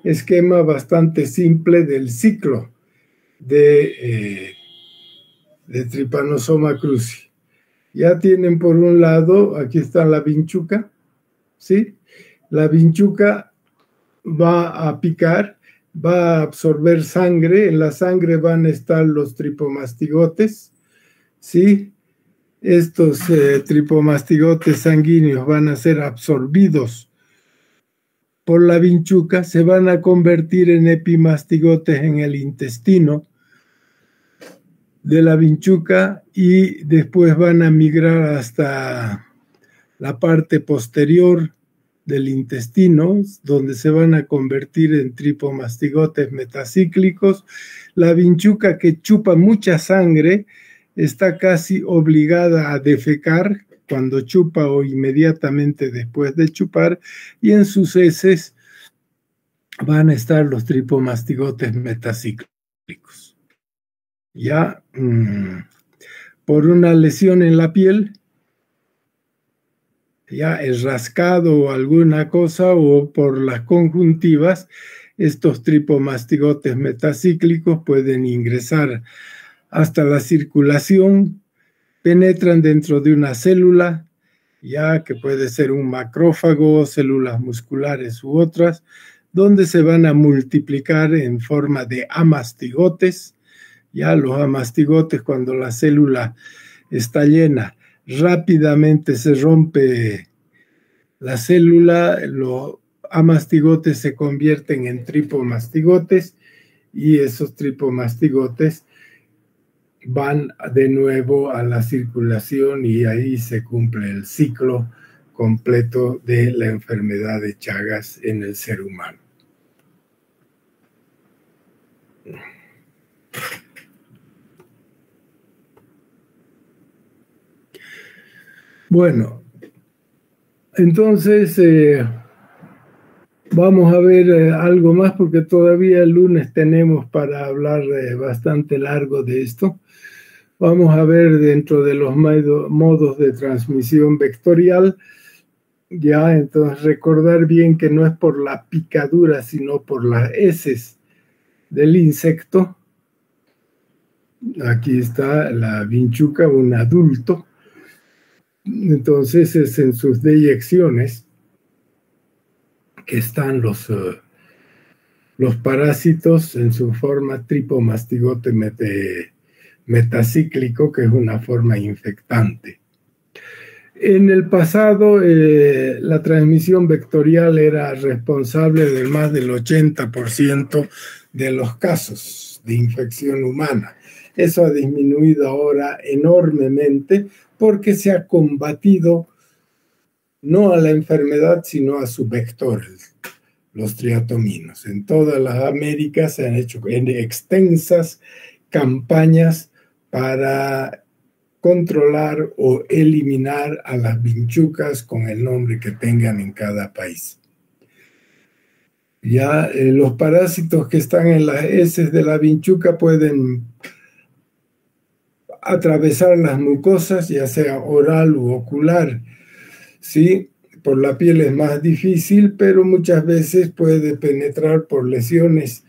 Speaker 2: esquema bastante simple del ciclo de Trypanosoma cruzi. Ya tienen por un lado, aquí está la vinchuca, ¿sí? La vinchuca va a picar, va a absorber sangre, en la sangre van a estar los tripomastigotes, ¿sí? Estos tripomastigotes sanguíneos van a ser absorbidos por la vinchuca, se van a convertir en epimastigotes en el intestino de la vinchuca y después van a migrar hasta la parte posterior del intestino, donde se van a convertir en tripomastigotes metacíclicos. La vinchuca, que chupa mucha sangre, está casi obligada a defecar cuando chupa o inmediatamente después de chupar, y en sus heces van a estar los tripomastigotes metacíclicos. Ya, por una lesión en la piel, ya el rascado o alguna cosa, o por las conjuntivas, estos tripomastigotes metacíclicos pueden ingresar hasta la circulación, penetran dentro de una célula, ya que puede ser un macrófago, células musculares u otras, donde se van a multiplicar en forma de amastigotes. Ya los amastigotes, cuando la célula está llena, rápidamente se rompe la célula, los amastigotes se convierten en tripomastigotes, y esos tripomastigotes van de nuevo a la circulación, y ahí se cumple el ciclo completo de la enfermedad de Chagas en el ser humano. Bueno, entonces vamos a ver algo más, porque todavía el lunes tenemos para hablar bastante largo de esto. Vamos a ver dentro de los modos de transmisión vectorial. Ya, entonces recordar bien que no es por la picadura, sino por las heces del insecto. Aquí está la vinchuca, un adulto. Entonces es en sus deyecciones que están los parásitos en su forma tripomastigote metacíclico, que es una forma infectante. En el pasado, la transmisión vectorial era responsable de más del 80% de los casos de infección humana. Eso ha disminuido ahora enormemente, porque se ha combatido no a la enfermedad, sino a su vector, los triatominos. En todas las Américas se han hecho extensas campañas para controlar o eliminar a las vinchucas, con el nombre que tengan en cada país. Ya los parásitos que están en las heces de la vinchuca pueden atravesar las mucosas, ya sea oral u ocular. Sí, por la piel es más difícil, pero muchas veces puede penetrar por lesiones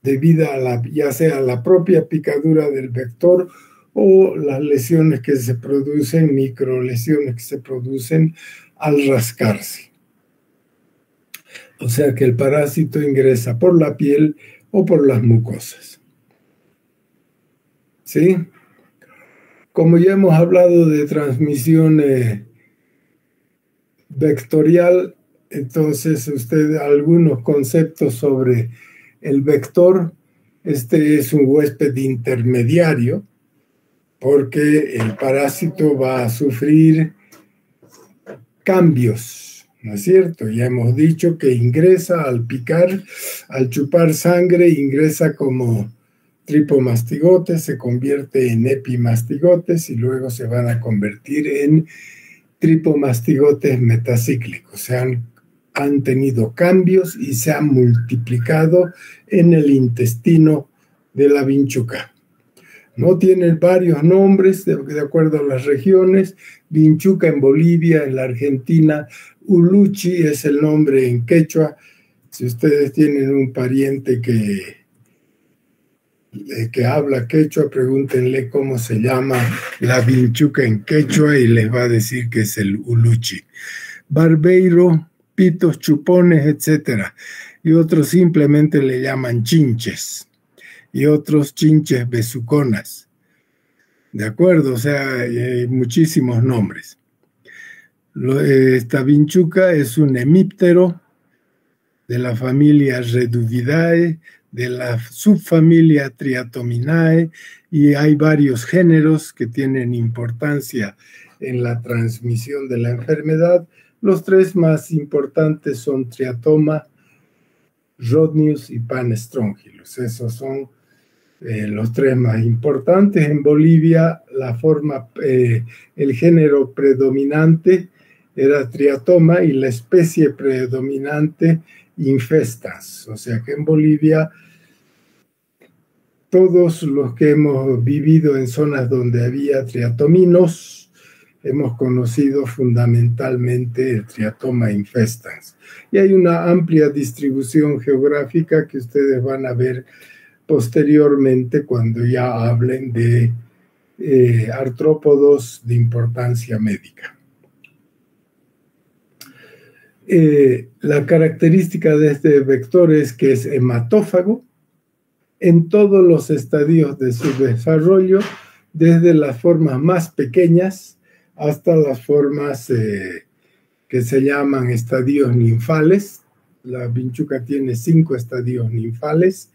Speaker 2: debidas a ya sea la propia picadura del vector, o las lesiones que se producen, microlesiones que se producen al rascarse. O sea que el parásito ingresa por la piel o por las mucosas. ¿Sí? Como ya hemos hablado de transmisión vectorial, entonces algunos conceptos sobre el vector. Este es un huésped intermediario, porque el parásito va a sufrir cambios, ¿no es cierto? Ya hemos dicho que ingresa al picar, al chupar sangre, ingresa como tripomastigotes, se convierte en epimastigotes, y luego se van a convertir en tripomastigotes metacíclicos. Han tenido cambios y se han multiplicado en el intestino de la vinchuca. No tienen varios nombres de acuerdo a las regiones. Vinchuca en Bolivia, en la Argentina. Uluchi es el nombre en quechua. Si ustedes tienen un pariente que habla quechua, pregúntenle cómo se llama la vinchuca en quechua y les va a decir que es el uluchi. Barbeiro, pitos, chupones, etc. Y otros simplemente le llaman chinches. Y otros chinches besuconas. ¿De acuerdo? O sea, hay muchísimos nombres. Esta vinchuca es un hemíptero de la familia Reduvidae, de la subfamilia Triatominae, y hay varios géneros que tienen importancia en la transmisión de la enfermedad. Los tres más importantes son Triatoma, Rhodnius y Panstrongylus. Esos son los tres más importantes. En Bolivia, el género predominante era Triatoma y la especie predominante Infestas. O sea que en Bolivia, todos los que hemos vivido en zonas donde había triatominos, hemos conocido fundamentalmente el Triatoma infestans. Y hay una amplia distribución geográfica que ustedes van a ver posteriormente cuando ya hablen de artrópodos de importancia médica. La característica de este vector es que es hematófago en todos los estadios de su desarrollo, desde las formas más pequeñas hasta las formas que se llaman estadios ninfales. La vinchuca tiene 5 estadios ninfales,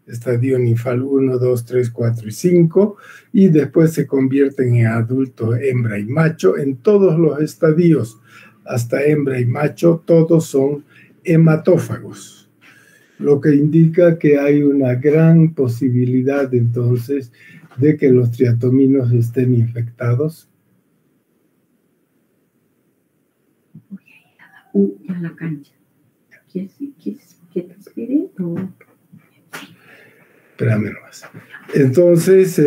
Speaker 2: estadio ninfal 1, 2, 3, 4 y 5, y después se convierten en adultos hembra y macho. En todos los estadios, hasta hembra y macho, todos son hematófagos, lo que indica que hay una gran posibilidad entonces de que los triatominos estén infectados.
Speaker 4: Voy a la cancha. ¿Quieres que te espere?
Speaker 2: Espérame nomás. Entonces,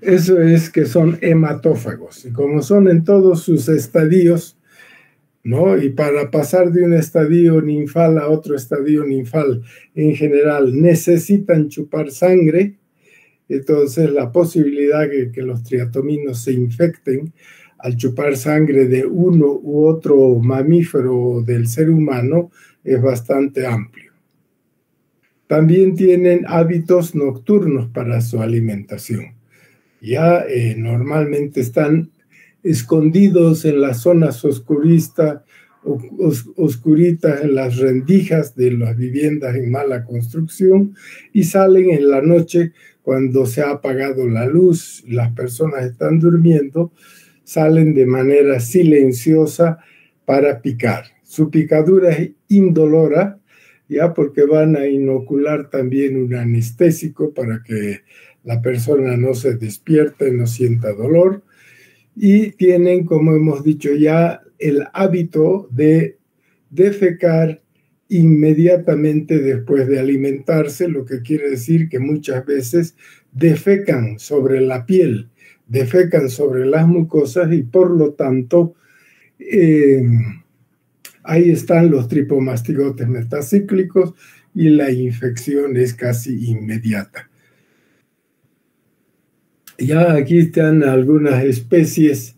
Speaker 2: eso es que son hematófagos. Y como son en todos sus estadios, ¿no? Y para pasar de un estadio ninfal a otro estadio ninfal, en general, necesitan chupar sangre. Entonces, la posibilidad de que los triatominos se infecten al chupar sangre de uno u otro mamífero del ser humano es bastante amplio. También tienen hábitos nocturnos para su alimentación. Ya normalmente están escondidos en las zonas oscuritas, en las rendijas de las viviendas en mala construcción, y salen en la noche cuando se ha apagado la luz, las personas están durmiendo, salen de manera silenciosa para picar. Su picadura es indolora, ya, porque van a inocular también un anestésico para que la persona no se despierte, no sienta dolor, y tienen, como hemos dicho ya, el hábito de defecar inmediatamente después de alimentarse, lo que quiere decir que muchas veces defecan sobre la piel, defecan sobre las mucosas y por lo tanto ahí están los tripomastigotes metacíclicos y la infección es casi inmediata. Ya aquí están algunas especies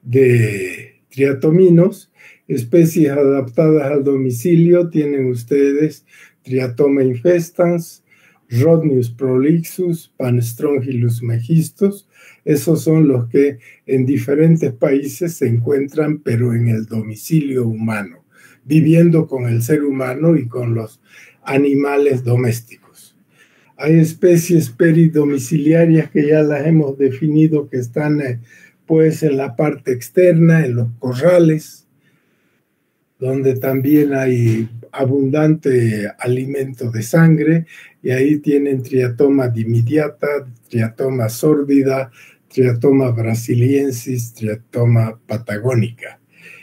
Speaker 2: de triatominos, especies adaptadas al domicilio. Tienen ustedes Triatoma infestans, Rhodnius prolixus, Panstrongylus megistus. Esos son los que en diferentes países se encuentran, pero en el domicilio humano, viviendo con el ser humano y con los animales domésticos. Hay especies peridomiciliarias que ya las hemos definido, que están pues en la parte externa, en los corrales, donde también hay abundante alimento de sangre, y ahí tienen Triatoma dimidiata, Triatoma sordida, Triatoma brasiliensis, Triatoma patagónica.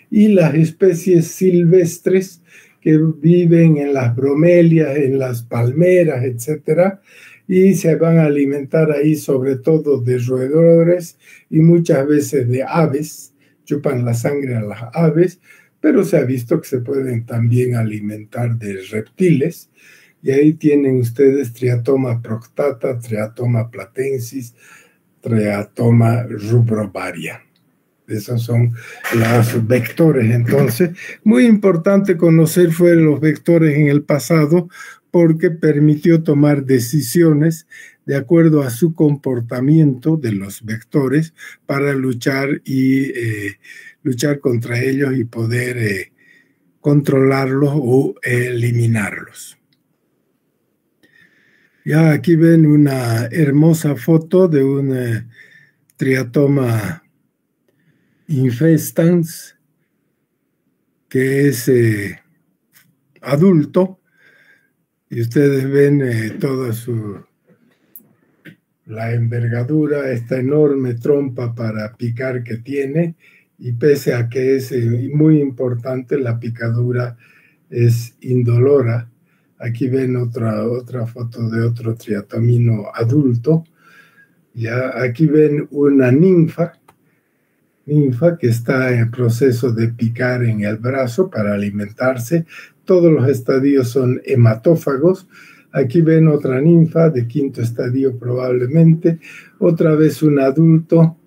Speaker 2: Y las especies silvestres que viven en las bromelias, en las palmeras, etcétera, y se van a alimentar ahí sobre todo de roedores y muchas veces de aves, chupan la sangre a las aves, pero se ha visto que se pueden también alimentar de reptiles, y ahí tienen ustedes Triatoma proctata, Triatoma platensis, Triatoma rubrovaria. Esos son los vectores. Entonces, muy importante conocer fueron los vectores en el pasado, porque permitió tomar decisiones de acuerdo a su comportamiento de los vectores para luchar contra ellos y poder controlarlos o eliminarlos. Ya aquí ven una hermosa foto de un Triatoma infestans que es adulto, Y ustedes ven toda la envergadura, esta enorme trompa para picar que tiene, y pese a que es muy importante, la picadura es indolora. Aquí ven otra foto de otro triatomino adulto. Ya, aquí ven una ninfa que está en proceso de picar en el brazo para alimentarse. Todos los estadios son hematófagos. Aquí ven otra ninfa de quinto estadio probablemente. Otra vez un adulto.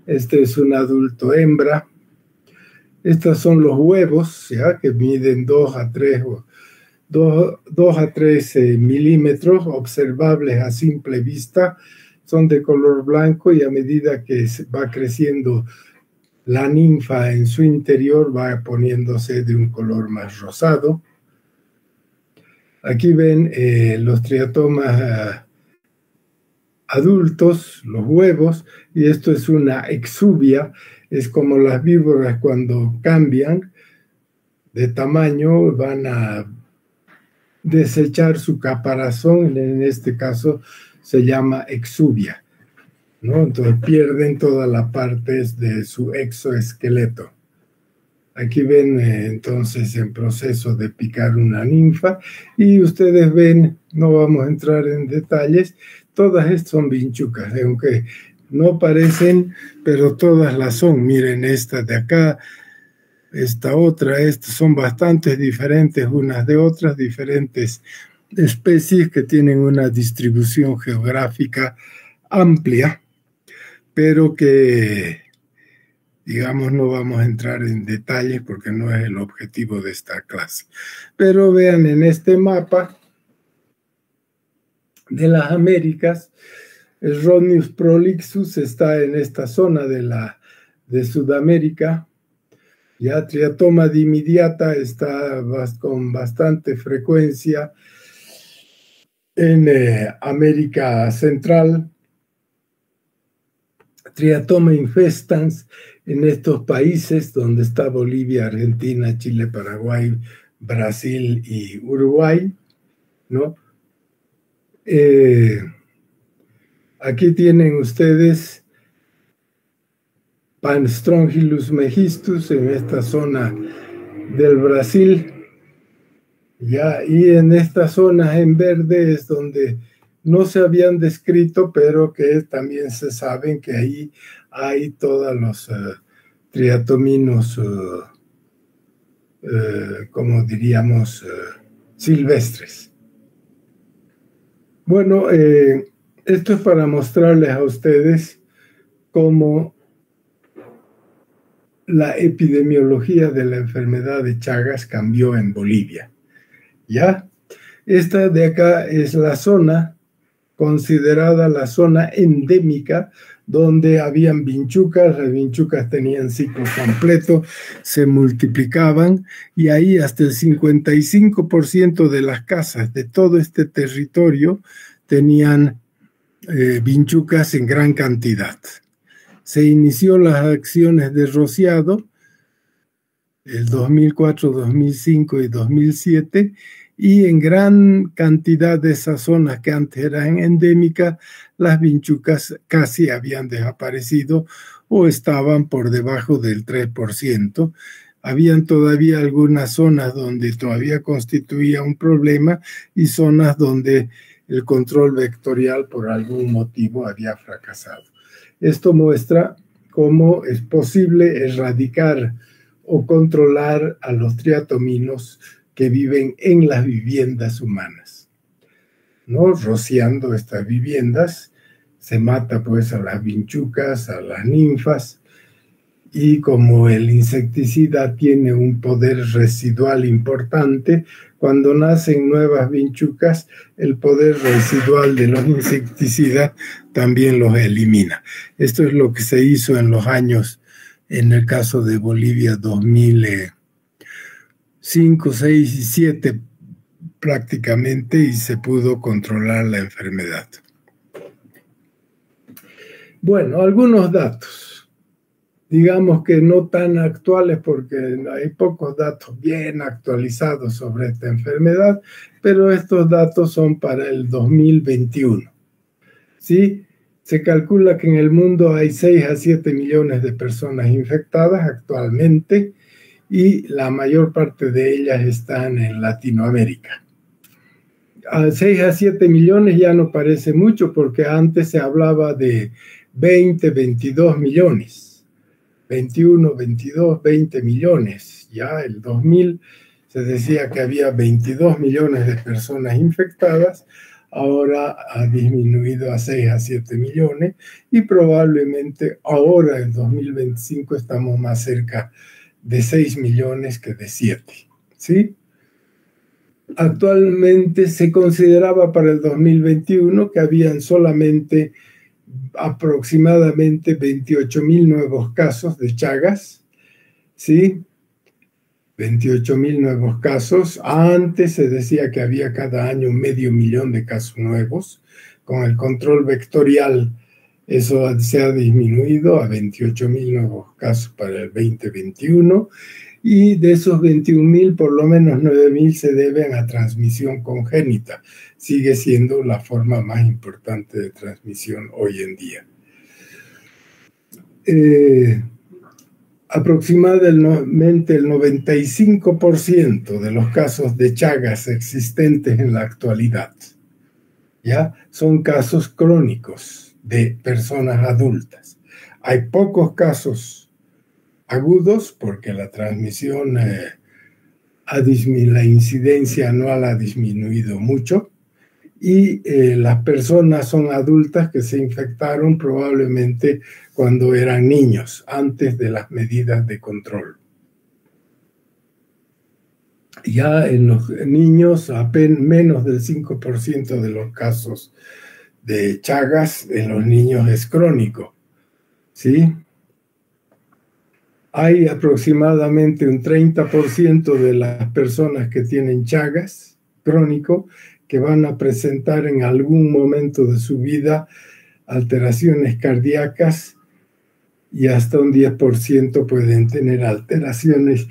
Speaker 2: Este es un adulto hembra. Estos son los huevos, ¿ya? Que miden 2 a 3 milímetros, observables a simple vista. Son de color blanco y a medida que va creciendo la ninfa en su interior va poniéndose de un color más rosado. Aquí ven los triatomas adultos, los huevos, y esto es una exuvia. Es como las víboras cuando cambian de tamaño, van a desechar su caparazón, en este caso se llama exuvia, ¿no? Entonces pierden toda la parte de su exoesqueleto. Aquí ven entonces en proceso de picar una ninfa, y ustedes ven, no vamos a entrar en detalles, todas estas son vinchucas, aunque no parecen, pero todas las son. Miren esta de acá, esta otra, estas son bastante diferentes unas de otras, diferentes especies que tienen una distribución geográfica amplia, pero que, digamos, no vamos a entrar en detalles porque no es el objetivo de esta clase. Pero vean en este mapa de las Américas, el Rhodnius prolixus está en esta zona de Sudamérica. Ya Triatoma dimidiata está con bastante frecuencia en América Central. Triatoma infestans en estos países donde está Bolivia, Argentina, Chile, Paraguay, Brasil y Uruguay, ¿no? Aquí tienen ustedes Panstrongylus megistus en esta zona del Brasil, ya, y en estas zonas en verde es donde no se habían descrito, pero que también se saben que ahí hay todos los triatominos, como diríamos, silvestres. Bueno, esto es para mostrarles a ustedes cómo la epidemiología de la enfermedad de Chagas cambió en Bolivia. ¿Ya? Esta de acá es la zona considerada la zona endémica donde habían vinchucas. Las vinchucas tenían ciclo completo, se multiplicaban, y ahí hasta el 55% de las casas de todo este territorio tenían vinchucas en gran cantidad. Se inició las acciones de rociado el 2004, 2005 y 2007, y en gran cantidad de esas zonas que antes eran endémicas, las vinchucas casi habían desaparecido o estaban por debajo del 3%. Habían todavía algunas zonas donde todavía constituía un problema y zonas donde el control vectorial por algún motivo había fracasado. Esto muestra cómo es posible erradicar o controlar a los triatominos que viven en las viviendas humanas, ¿no? Rociando estas viviendas, se mata pues a las vinchucas, a las ninfas, y como el insecticida tiene un poder residual importante, cuando nacen nuevas vinchucas, el poder residual de los insecticidas también los elimina. Esto es lo que se hizo en los años, en el caso de Bolivia, 2005, 6 y 7 prácticamente, y se pudo controlar la enfermedad. Bueno, algunos datos. digamos que no tan actuales porque hay pocos datos bien actualizados sobre esta enfermedad, pero estos datos son para el 2021. ¿Sí? Se calcula que en el mundo hay 6 a 7 millones de personas infectadas actualmente y la mayor parte de ellas están en Latinoamérica. A 6 a 7 millones ya no parece mucho porque antes se hablaba de 20, 22 millones. 21, 22, 20 millones. Ya el 2000 se decía que había 22 millones de personas infectadas. Ahora ha disminuido a 6 a 7 millones y probablemente ahora en 2025 estamos más cerca de 6 millones que de 7. ¿Sí? Actualmente se consideraba para el 2021 que habían solamente aproximadamente 28,000 nuevos casos de Chagas, ¿sí? 28,000 nuevos casos. Antes se decía que había cada año 500,000 de casos nuevos. Con el control vectorial eso se ha disminuido a 28,000 nuevos casos para el 2021. Y de esos 21,000, por lo menos 9,000 se deben a transmisión congénita. Sigue siendo la forma más importante de transmisión hoy en día. Aproximadamente el 95% de los casos de Chagas existentes en la actualidad, ¿ya? Son casos crónicos de personas adultas. Hay pocos casos agudos porque la transmisión, la incidencia anual ha disminuido mucho y las personas son adultas que se infectaron probablemente cuando eran niños, antes de las medidas de control. Ya en los niños, apenas menos del 5% de los casos de Chagas en los niños es crónico, ¿sí? Hay aproximadamente un 30% de las personas que tienen Chagas crónico que van a presentar en algún momento de su vida alteraciones cardíacas y hasta un 10% pueden tener alteraciones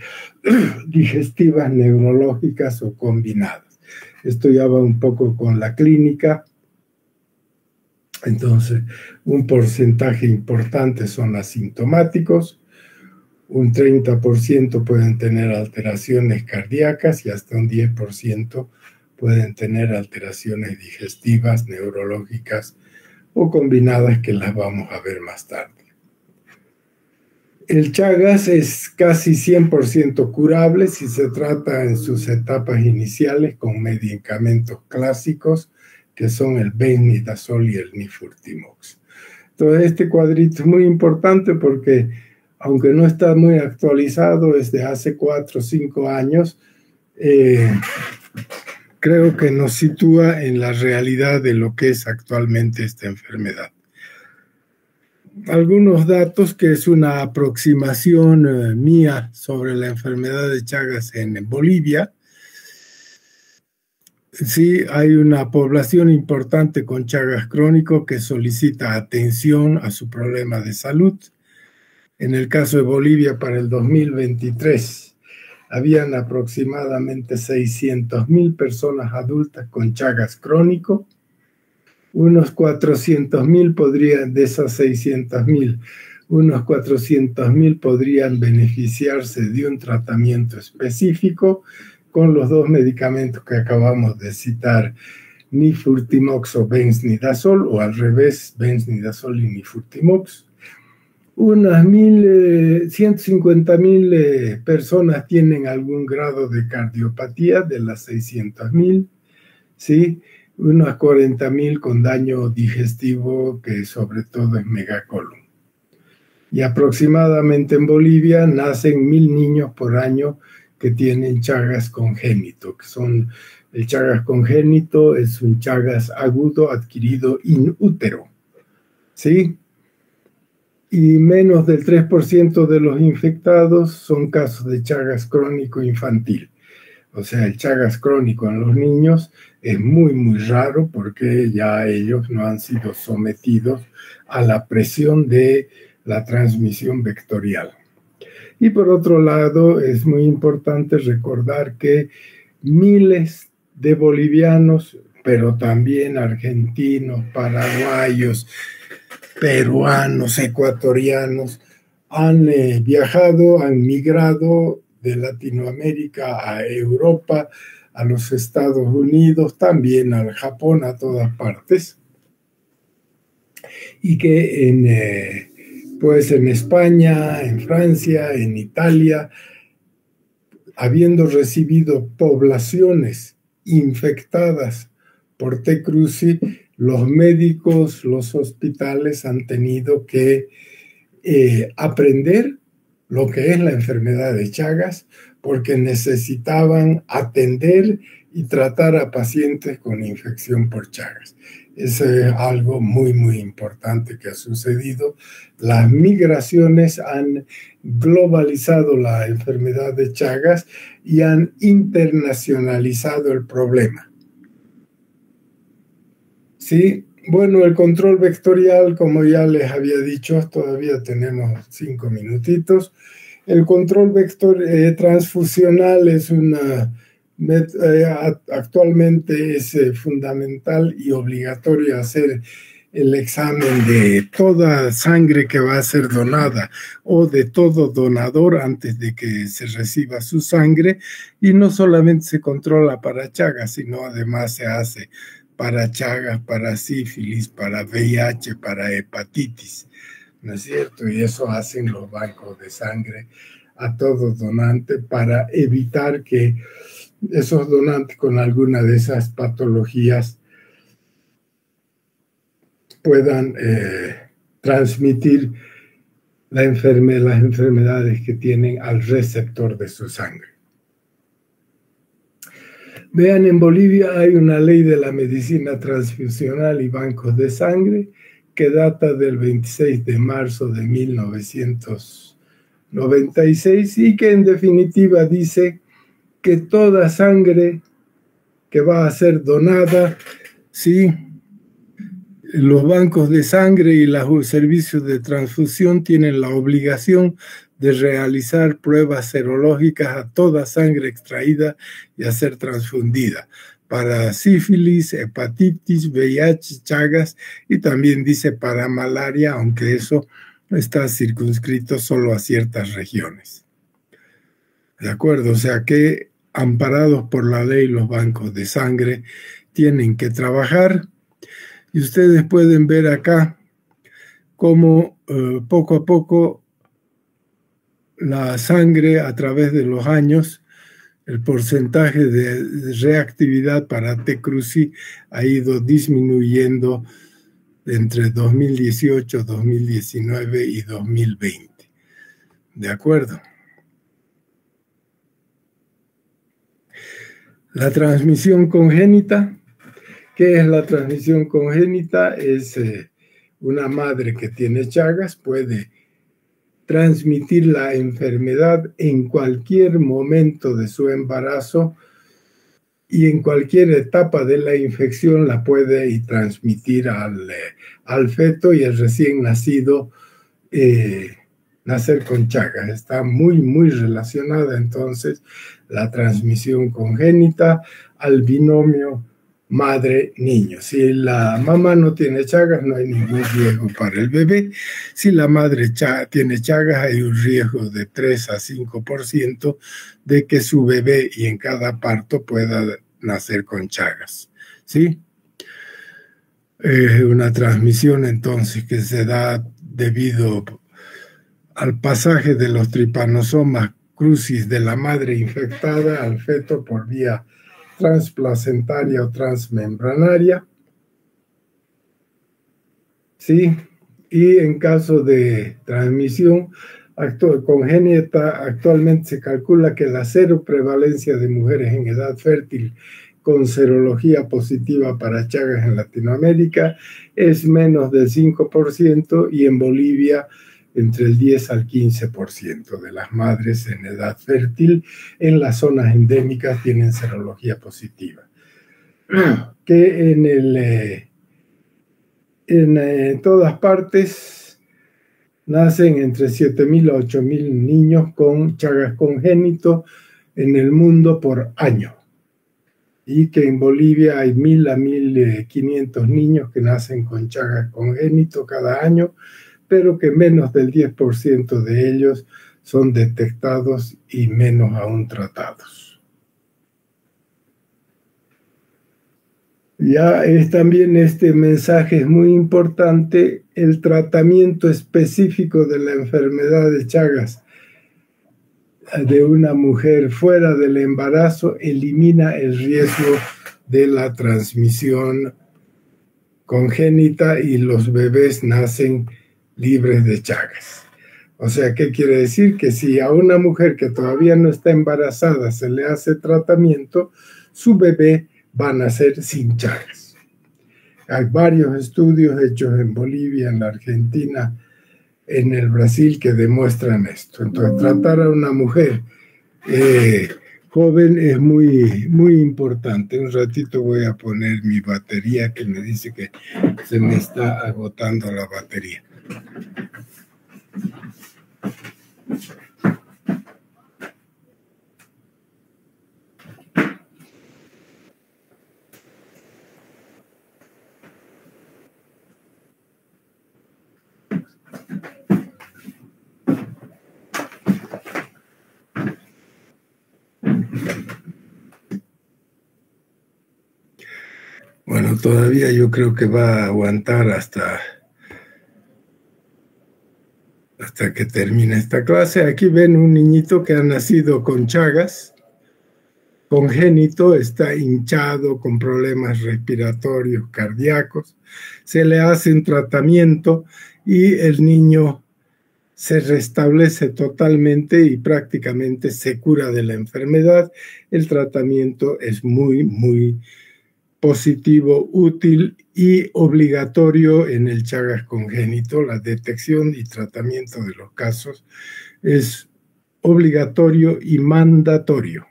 Speaker 2: digestivas, neurológicas o combinadas. Esto ya va un poco con la clínica. Entonces, un porcentaje importante son asintomáticos. Un 30% pueden tener alteraciones cardíacas y hasta un 10% pueden tener alteraciones digestivas, neurológicas o combinadas que las vamos a ver más tarde. El Chagas es casi 100% curable si se trata en sus etapas iniciales con medicamentos clásicos que son el benznidazol y el nifurtimox. Entonces este cuadrito es muy importante porque aunque no está muy actualizado, es de hace 4 o 5 años, creo que nos sitúa en la realidad de lo que es actualmente esta enfermedad. Algunos datos que es una aproximación mía sobre la enfermedad de Chagas en Bolivia. Sí, hay una población importante con Chagas crónico que solicita atención a su problema de salud. En el caso de Bolivia, para el 2023, habían aproximadamente 600,000 personas adultas con Chagas crónico. Unos 400,000 podrían, de esas 600,000, unos 400,000 podrían beneficiarse de un tratamiento específico con los 2 medicamentos que acabamos de citar, nifurtimox o benznidazol, o al revés, benznidazol y nifurtimox. Unas 150,000 personas tienen algún grado de cardiopatía de las 600,000, ¿sí? Unas 40,000 con daño digestivo, que sobre todo es megacolon. Y aproximadamente en Bolivia nacen 1,000 niños por año que tienen Chagas congénito, que son, el Chagas congénito es un Chagas agudo adquirido in útero, ¿sí? Y menos del 3% de los infectados son casos de Chagas crónico infantil. O sea, el Chagas crónico en los niños es muy, muy raro porque ya ellos no han sido sometidos a la presión de la transmisión vectorial. Y por otro lado, es muy importante recordar que miles de bolivianos, pero también argentinos, paraguayos, peruanos, ecuatorianos, han viajado, han migrado de Latinoamérica a Europa, a los Estados Unidos, también al Japón, a todas partes. Y que pues en España, en Francia, en Italia, habiendo recibido poblaciones infectadas por T. cruzi, los médicos, los hospitales han tenido que aprender lo que es la enfermedad de Chagas, porque necesitaban atender y tratar a pacientes con infección por Chagas. Eso es algo muy, muy importante que ha sucedido. Las migraciones han globalizado la enfermedad de Chagas y han internacionalizado el problema. Sí, bueno, el control vectorial, como ya les había dicho, todavía tenemos 5 minutitos. El control transfusional es actualmente es fundamental y obligatorio hacer el examen de toda sangre que va a ser donada o de todo donador antes de que se reciba su sangre, y no solamente se controla para Chagas, sino además se hace para Chagas, para sífilis, para VIH, para hepatitis, ¿no es cierto? Y eso hacen los bancos de sangre a todo donante para evitar que esos donantes con alguna de esas patologías puedan transmitir las enfermedades que tienen al receptor de su sangre. Vean, en Bolivia hay una ley de la medicina transfusional y bancos de sangre que data del 26 de marzo de 1996 y que en definitiva dice que toda sangre que va a ser donada, sí, los bancos de sangre y los servicios de transfusión tienen la obligación de realizar pruebas serológicas a toda sangre extraída y a ser transfundida para sífilis, hepatitis, VIH, Chagas, y también dice para malaria, aunque eso está circunscrito solo a ciertas regiones. ¿De acuerdo? O sea que, amparados por la ley, los bancos de sangre tienen que trabajar, y ustedes pueden ver acá cómo poco a poco la sangre, a través de los años, el porcentaje de reactividad para T. cruzi ha ido disminuyendo entre 2018, 2019 y 2020. ¿De acuerdo? La transmisión congénita. ¿Qué es la transmisión congénita? Es una madre que tiene Chagas puede transmitir la enfermedad en cualquier momento de su embarazo y en cualquier etapa de la infección la puede transmitir al feto y el recién nacido nacer con Chagas. Está muy, muy relacionada entonces la transmisión congénita al binomio madre-niño. Si la mamá no tiene Chagas, no hay ningún riesgo para el bebé. Si la madre tiene Chagas, hay un riesgo de 3 a 5% de que su bebé y en cada parto pueda nacer con Chagas. ¿Sí? Es una transmisión entonces que se da debido al pasaje de los tripanosomas crucis de la madre infectada al feto por vía transplacentaria o transmembranaria, ¿sí? Y en caso de transmisión congénita, actualmente se calcula que la cero prevalencia de mujeres en edad fértil con serología positiva para Chagas en Latinoamérica es menos del 5%, y en Bolivia entre el 10 al 15% de las madres en edad fértil en las zonas endémicas tienen serología positiva. Que en todas partes nacen entre 7.000 a 8.000 niños con Chagas congénito en el mundo por año. Y que en Bolivia hay 1.000 a 1.500 niños que nacen con Chagas congénito cada año, pero que menos del 10% de ellos son detectados y menos aún tratados. Ya es también este mensaje es muy importante, el tratamiento específico de la enfermedad de Chagas de una mujer fuera del embarazo elimina el riesgo de la transmisión congénita y los bebés nacen libres de Chagas. O sea, ¿qué quiere decir? Que si a una mujer que todavía no está embarazada se le hace tratamiento, su bebé va a nacer sin Chagas. Hay varios estudios hechos en Bolivia, en la Argentina, en el Brasil que demuestran esto. Entonces, tratar a una mujer joven es muy, muy importante. Un ratito voy a poner mi batería que me dice que se me está agotando la batería. Bueno, todavía yo creo que va a aguantar hasta que termine esta clase. Aquí ven un niñito que ha nacido con Chagas, congénito, está hinchado, con problemas respiratorios, cardíacos. Se le hace un tratamiento y el niño se restablece totalmente y prácticamente se cura de la enfermedad. El tratamiento es muy, muy positivo, útil y obligatorio en el Chagas congénito. La detección y tratamiento de los casos es obligatorio y mandatorio,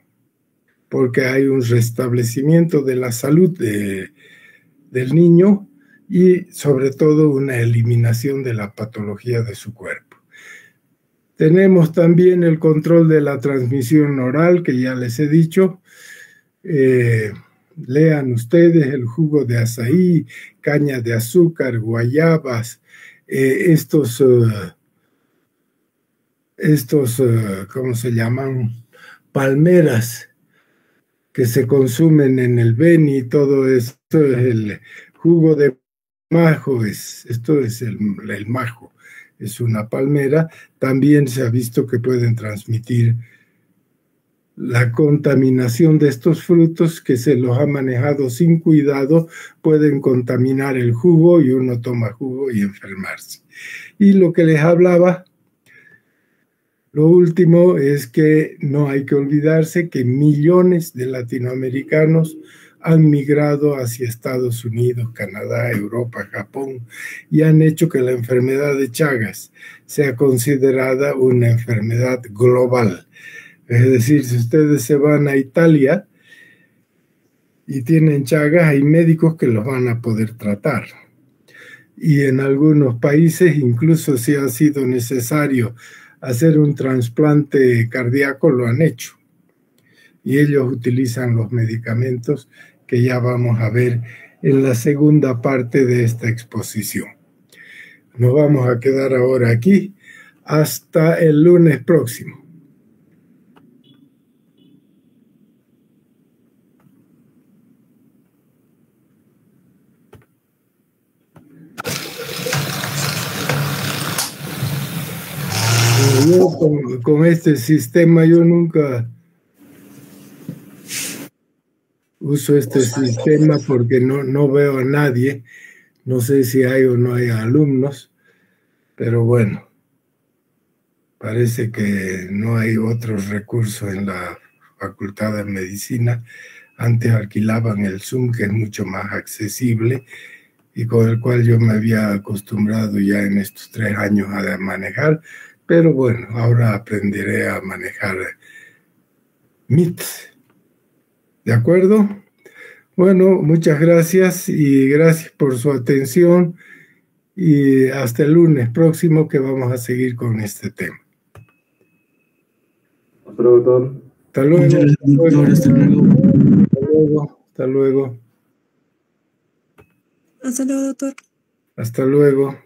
Speaker 2: porque hay un restablecimiento de la salud del niño y sobre todo una eliminación de la patología de su cuerpo. Tenemos también el control de la transmisión oral, que ya les he dicho. Lean ustedes el jugo de azaí, caña de azúcar, guayabas, ¿cómo se llaman? Palmeras que se consumen en el Beni, todo esto es el jugo de majo, esto es el majo, es una palmera. También se ha visto que pueden transmitir la contaminación de estos frutos, que se los ha manejado sin cuidado, pueden contaminar el jugo y uno toma jugo y enfermarse. Y lo que les hablaba, lo último es que no hay que olvidarse que millones de latinoamericanos han migrado hacia Estados Unidos, Canadá, Europa, Japón, y han hecho que la enfermedad de Chagas sea considerada una enfermedad global. Es decir, si ustedes se van a Italia y tienen Chagas, hay médicos que los van a poder tratar. Y en algunos países, incluso si ha sido necesario hacer un trasplante cardíaco, lo han hecho. Y ellos utilizan los medicamentos que ya vamos a ver en la segunda parte de esta exposición. Nos vamos a quedar ahora aquí hasta el lunes próximo. Yo con este sistema, yo nunca uso este sistema porque no veo a nadie. No sé si hay o no hay alumnos, pero bueno, parece que no hay otros recursos en la Facultad de Medicina. Antes alquilaban el Zoom, que es mucho más accesible y con el cual yo me había acostumbrado ya en estos 3 años a manejar. Pero bueno, ahora aprenderé a manejar Meet. ¿De acuerdo? Bueno, muchas gracias y gracias por su atención y hasta el lunes próximo que vamos a seguir con este tema.
Speaker 5: Hasta luego, doctor.
Speaker 2: Hasta luego.
Speaker 6: Muchas gracias, doctor. Hasta luego.
Speaker 2: Hasta luego. Hasta luego.
Speaker 3: Hasta luego, doctor.
Speaker 2: Hasta luego.